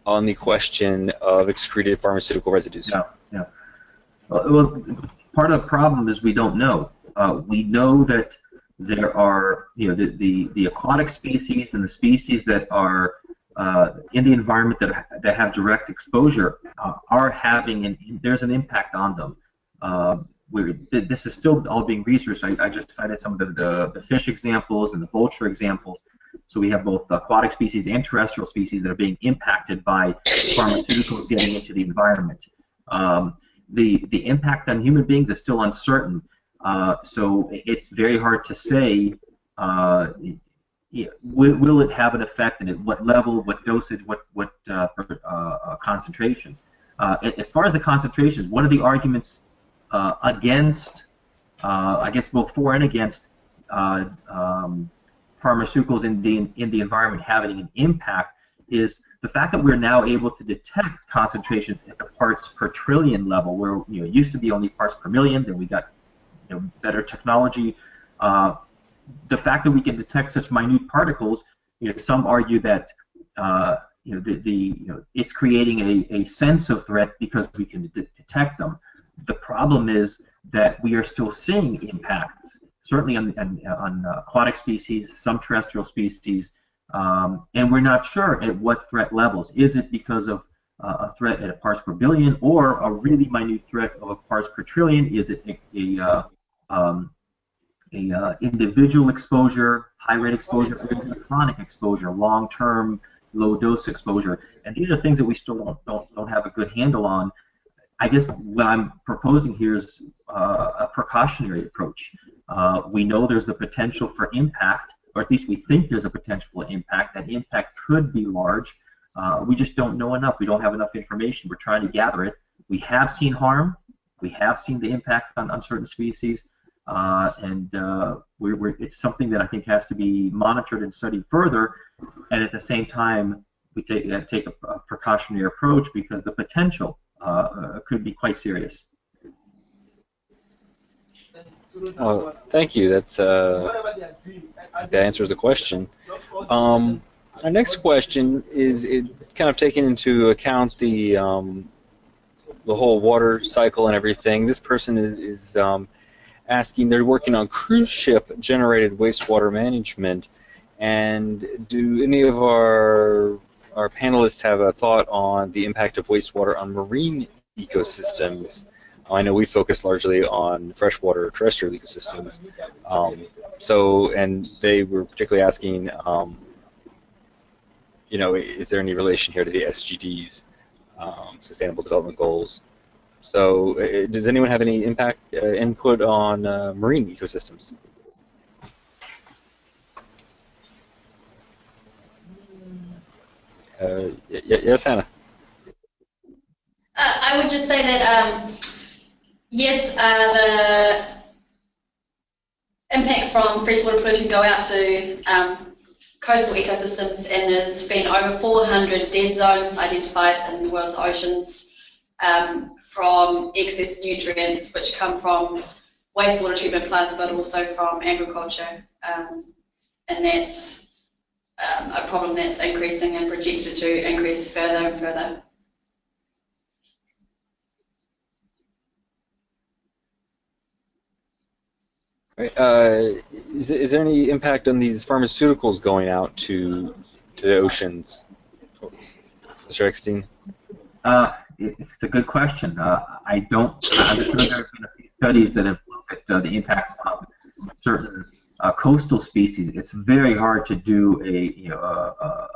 on the question of excreted pharmaceutical residues? Yeah. Well, part of the problem is we don't know. We know that there are, the aquatic species and the species that are in the environment that have direct exposure are having, there's an impact on them. This is still all being researched. I just cited some of the fish examples and the vulture examples. So we have both aquatic species and terrestrial species that are being impacted by pharmaceuticals getting into the environment. The impact on human beings is still uncertain. So it's very hard to say will it have an effect, and at what level, what dosage, what concentrations. As far as the concentrations, one of the arguments against, I guess both for and against pharmaceuticals in the environment having an impact is the fact that we're now able to detect concentrations at the parts per trillion level, where it used to be only parts per million. Then we got better technology. The fact that we can detect such minute particles, some argue that it's creating a sense of threat because we can detect them. The problem is that we are still seeing impacts, certainly on aquatic species, some terrestrial species, and we're not sure at what threat levels. Is it because of a threat at a parts per billion, or a really minute threat of a parts per trillion? Is it a individual exposure, high rate exposure, or is it a chronic exposure, long-term, low-dose exposure? And these are things that we still don't have a good handle on. I guess what I'm proposing here is a precautionary approach. We know there's the potential for impact, or at least we think there's a potential for impact. That impact could be large. We just don't know enough. We don't have enough information. We're trying to gather it. We have seen harm. We have seen the impact on certain species. It's something that I think has to be monitored and studied further, and at the same time we take a precautionary approach because the potential could be quite serious. Oh, thank you. That answers the question. Our next question is kind of taking into account the whole water cycle and everything. This person is asking, they're working on cruise ship generated wastewater management, and do any of our panelists have a thought on the impact of wastewater on marine ecosystems? I know we focus largely on freshwater terrestrial ecosystems. And they were particularly asking, is there any relation here to the SDGs, Sustainable Development Goals? So, does anyone have any input on marine ecosystems? Yes, Hannah. I would just say that yes, the impacts from freshwater pollution go out to coastal ecosystems, and there's been over 400 dead zones identified in the world's oceans from excess nutrients which come from wastewater treatment plants, but also from agriculture, and that's a problem that's increasing and projected to increase further and further. Is there any impact on these pharmaceuticals going out to the oceans, Mr. Eckstein? It's a good question. I'm sure there have been a few studies that have looked at the impacts of certain coastal species. It's very hard to do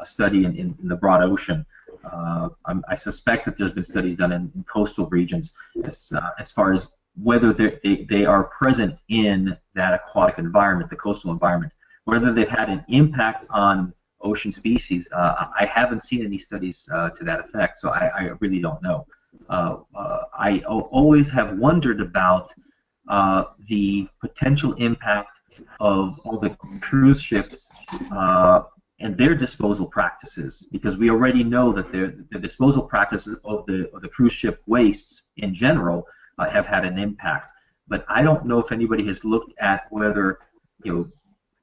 a study in the broad ocean. I suspect that there's been studies done in coastal regions as far as whether they are present in that aquatic environment, the coastal environment, whether they've had an impact on ocean species. I haven't seen any studies to that effect, so I really don't know. I always have wondered about the potential impact of all the cruise ships and their disposal practices, because we already know that the disposal practices of the cruise ship wastes in general have had an impact. But I don't know if anybody has looked at whether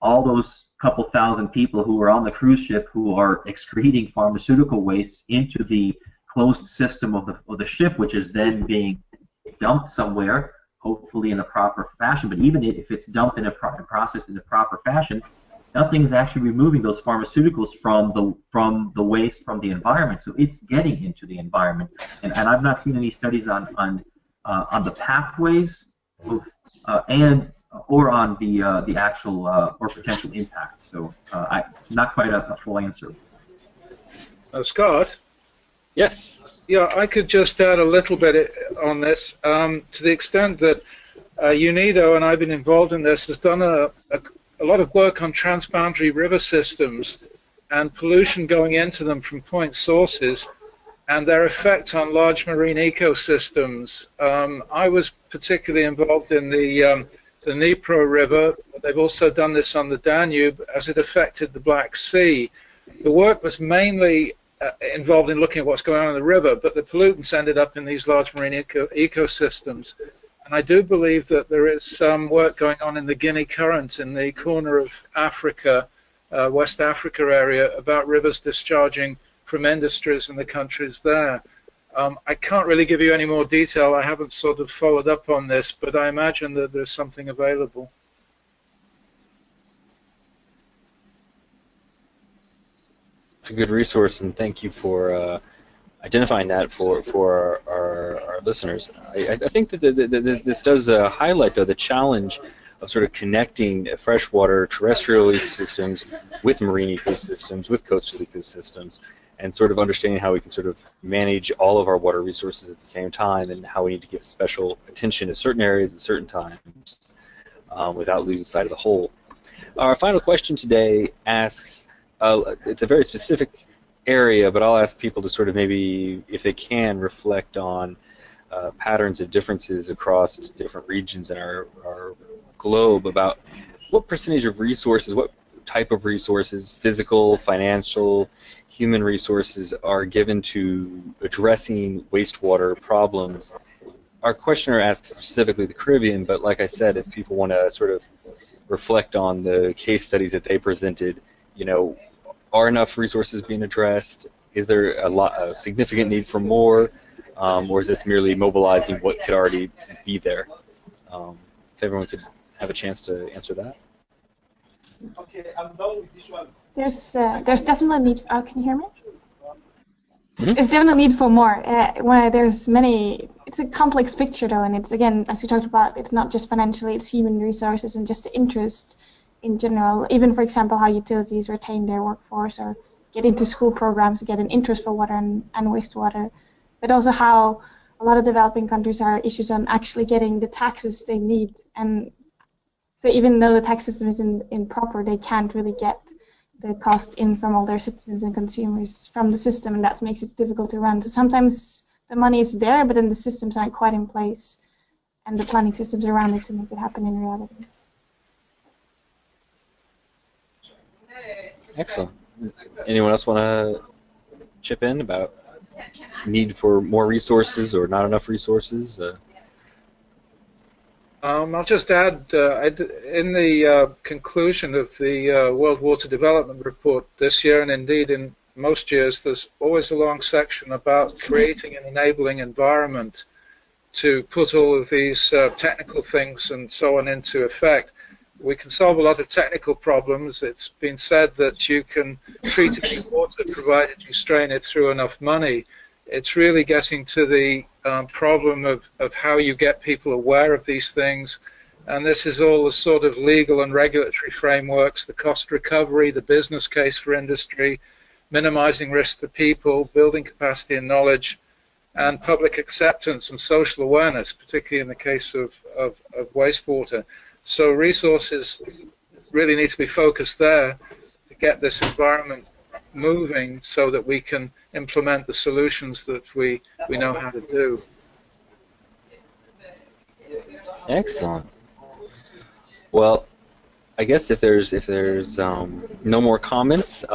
all those couple thousand people who are on the cruise ship who are excreting pharmaceutical wastes into the closed system of the ship, which is then being dumped somewhere, hopefully in a proper fashion. But even if it's dumped in processed in a proper fashion, nothing is actually removing those pharmaceuticals from the waste from the environment. So it's getting into the environment, and I've not seen any studies on the pathways or on the actual or potential impact. So not quite a full answer. Scott? Yes. Yeah, I could just add a little bit on this. To the extent that UNIDO, and I've been involved in this, has done a lot of work on transboundary river systems and pollution going into them from point sources and their effect on large marine ecosystems. I was particularly involved in the Dnipro River. They've also done this on the Danube as it affected the Black Sea. The work was mainly involved in looking at what's going on in the river, but the pollutants ended up in these large marine ecosystems. And I do believe that there is some work going on in the Guinea Current in the corner of Africa, West Africa area, about rivers discharging from industries in the countries there. I can't really give you any more detail. I haven't sort of followed up on this, but I imagine that there's something available. It's a good resource, and thank you for identifying that for our listeners. I think that this does highlight, though, the challenge of sort of connecting freshwater terrestrial ecosystems with marine ecosystems, with coastal ecosystems, and sort of understanding how we can sort of manage all of our water resources at the same time, and how we need to give special attention to certain areas at certain times without losing sight of the whole. Our final question today asks, it's a very specific area, but I'll ask people to sort of maybe, if they can, reflect on patterns of differences across different regions in our globe about what percentage of resources, what type of resources, physical, financial, human resources, are given to addressing wastewater problems. Our questioner asks specifically the Caribbean, but like I said, if people want to sort of reflect on the case studies that they presented, you know, are enough resources being addressed? Is there a significant need for more? Or is this merely mobilizing what could already be there? If everyone could have a chance to answer that. Okay, I'm done with this one. There's definitely a need. Can you hear me? Mm-hmm. There's definitely a need for more. When there's many, it's a complex picture though, and it's, again, as you talked about, it's not just financially, it's human resources and just the interest in general. Even, for example, how utilities retain their workforce or get into school programs to get an interest for water and wastewater, but also how a lot of developing countries are issues on actually getting the taxes they need. And so even though the tax system isn't improper, they can't really get the cost in from all their citizens and consumers from the system, and that makes it difficult to run. So sometimes the money is there, but then the systems aren't quite in place, and the planning systems around it to make it happen in reality. Excellent. Anyone else want to chip in about need for more resources or not enough resources? I'll just add, in the conclusion of the World Water Development Report this year, and indeed in most years, there's always a long section about creating an enabling environment to put all of these technical things and so on into effect. We can solve a lot of technical problems. It's been said that you can treat it with water provided you strain it through enough money. It's really getting to the problem of how you get people aware of these things, and this is all the sort of legal and regulatory frameworks, the cost recovery, the business case for industry, minimizing risk to people, building capacity and knowledge, and public acceptance and social awareness, particularly in the case of wastewater. So resources really need to be focused there to get this environment moving so that we can implement the solutions that we know how to do. Excellent. Well, I guess if there's no more comments,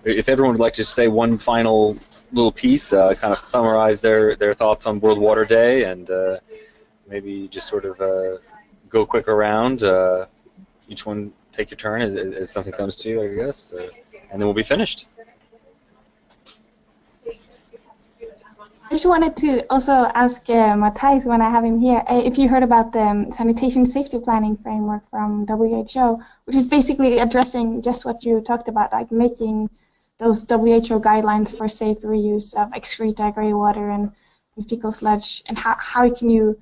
if everyone would like to say one final little piece, kind of summarize their thoughts on World Water Day, and maybe just sort of go quick around. Each one take your turn as something comes to you, I guess, and then we'll be finished. I just wanted to also ask Matthijs, when I have him here, if you heard about the Sanitation Safety Planning Framework from WHO, which is basically addressing just what you talked about, like making those WHO guidelines for safe reuse of excreta, grey water, and fecal sludge, and how can you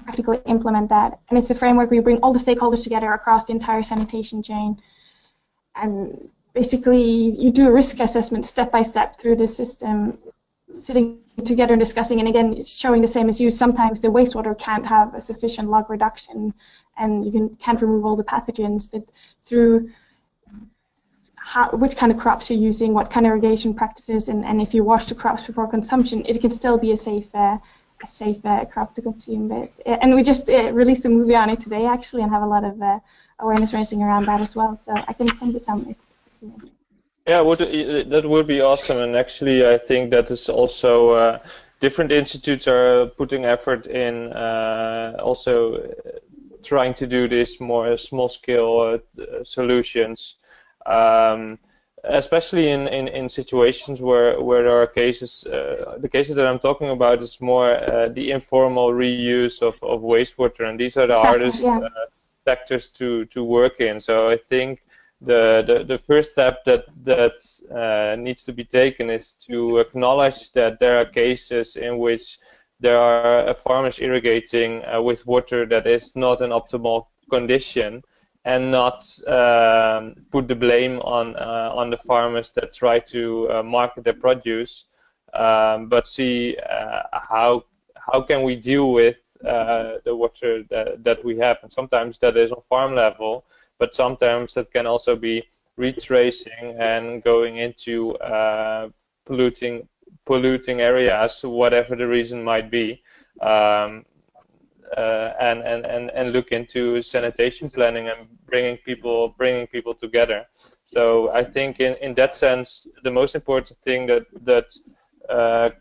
practically implement that. And it's a framework where you bring all the stakeholders together across the entire sanitation chain, and basically you do a risk assessment step by step through the system, sitting together and discussing, and again, it's showing the same as you. Sometimes the wastewater can't have a sufficient log reduction, and you can't remove all the pathogens, but through which kind of crops you're using, what kind of irrigation practices, and if you wash the crops before consumption, it can still be a safe crop to consume. But, and we just released a movie on it today, actually, and have a lot of awareness raising around that as well. So I can send you some if you want. Yeah, that would be awesome, and actually I think that is also different institutes are putting effort in also trying to do this more small-scale solutions, especially in situations where there are cases. The cases that I'm talking about is more the informal reuse of wastewater, and these are the hardest sectors to work in. So I think the first step that needs to be taken is to acknowledge that there are cases in which there are farmers irrigating with water that is not in optimal condition, and not put the blame on the farmers that try to market their produce, but see how can we deal with the water that we have. And sometimes that is on farm level, but sometimes that can also be retracing and going into polluting areas, whatever the reason might be. and look into sanitation planning and bringing people together. So I think in that sense, the most important thing that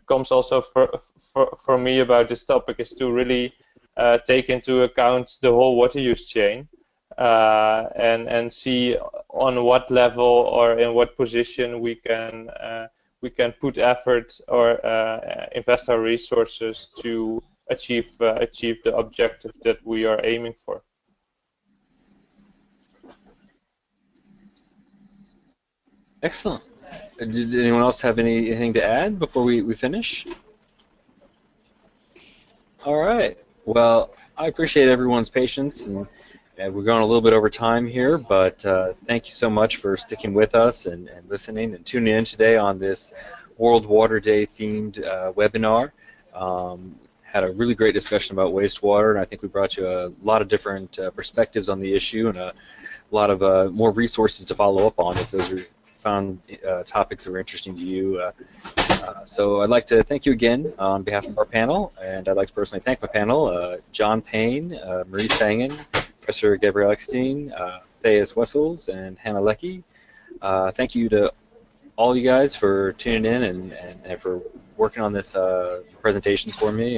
comes also for me about this topic is to really take into account the whole water use chain and see on what level or in what position we can put effort or invest our resources to achieve the objective that we are aiming for. Excellent. Did anyone else have anything to add before we finish? All right. Well, I appreciate everyone's patience, and we're going a little bit over time here, but thank you so much for sticking with us and listening and tuning in today on this World Water Day themed webinar. Had a really great discussion about wastewater, and I think we brought you a lot of different perspectives on the issue and a lot of more resources to follow up on if those are found topics that were interesting to you. So I'd like to thank you again on behalf of our panel, and I'd like to personally thank my panel, John Payne, Marie Sangen, Professor Gabriel Eckstein, Matthijs Wessels, and Hannah Leckie. Thank you to all you guys for tuning in and for working on this presentations for me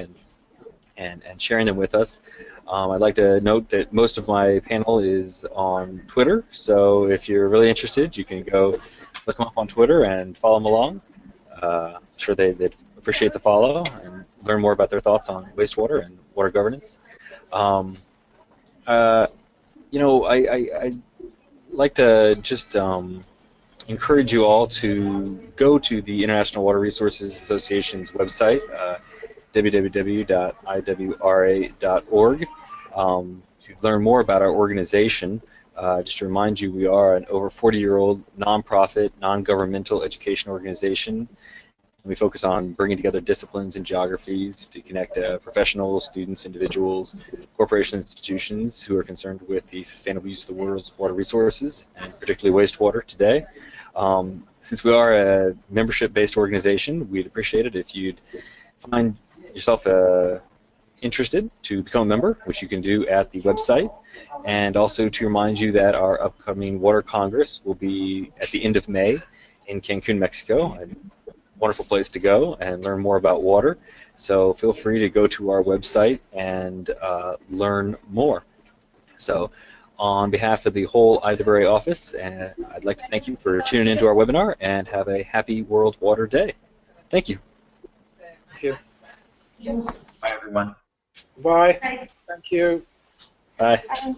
and sharing them with us. I'd like to note that most of my panel is on Twitter, so if you're really interested, you can go look them up on Twitter and follow them along. I'm sure they'd appreciate the follow and learn more about their thoughts on wastewater and water governance. You know, I'd like to just encourage you all to go to the International Water Resources Association's website, www.iwra.org, to learn more about our organization. Just to remind you, we are an over 40-year-old nonprofit, non-governmental education organization. We focus on bringing together disciplines and geographies to connect professionals, students, individuals, corporations, institutions who are concerned with the sustainable use of the world's water resources, and particularly wastewater today. Since we are a membership-based organization, we'd appreciate it if you'd find yourself interested to become a member, which you can do at the website, and also to remind you that our upcoming Water Congress will be at the end of May in Cancun, Mexico. A wonderful place to go and learn more about water. So feel free to go to our website and learn more. So on behalf of the whole IWRA office, I'd like to thank you for tuning into our webinar and have a happy World Water Day. Thank you. Thank you. Bye, everyone. Bye. Thank you. Bye. Bye.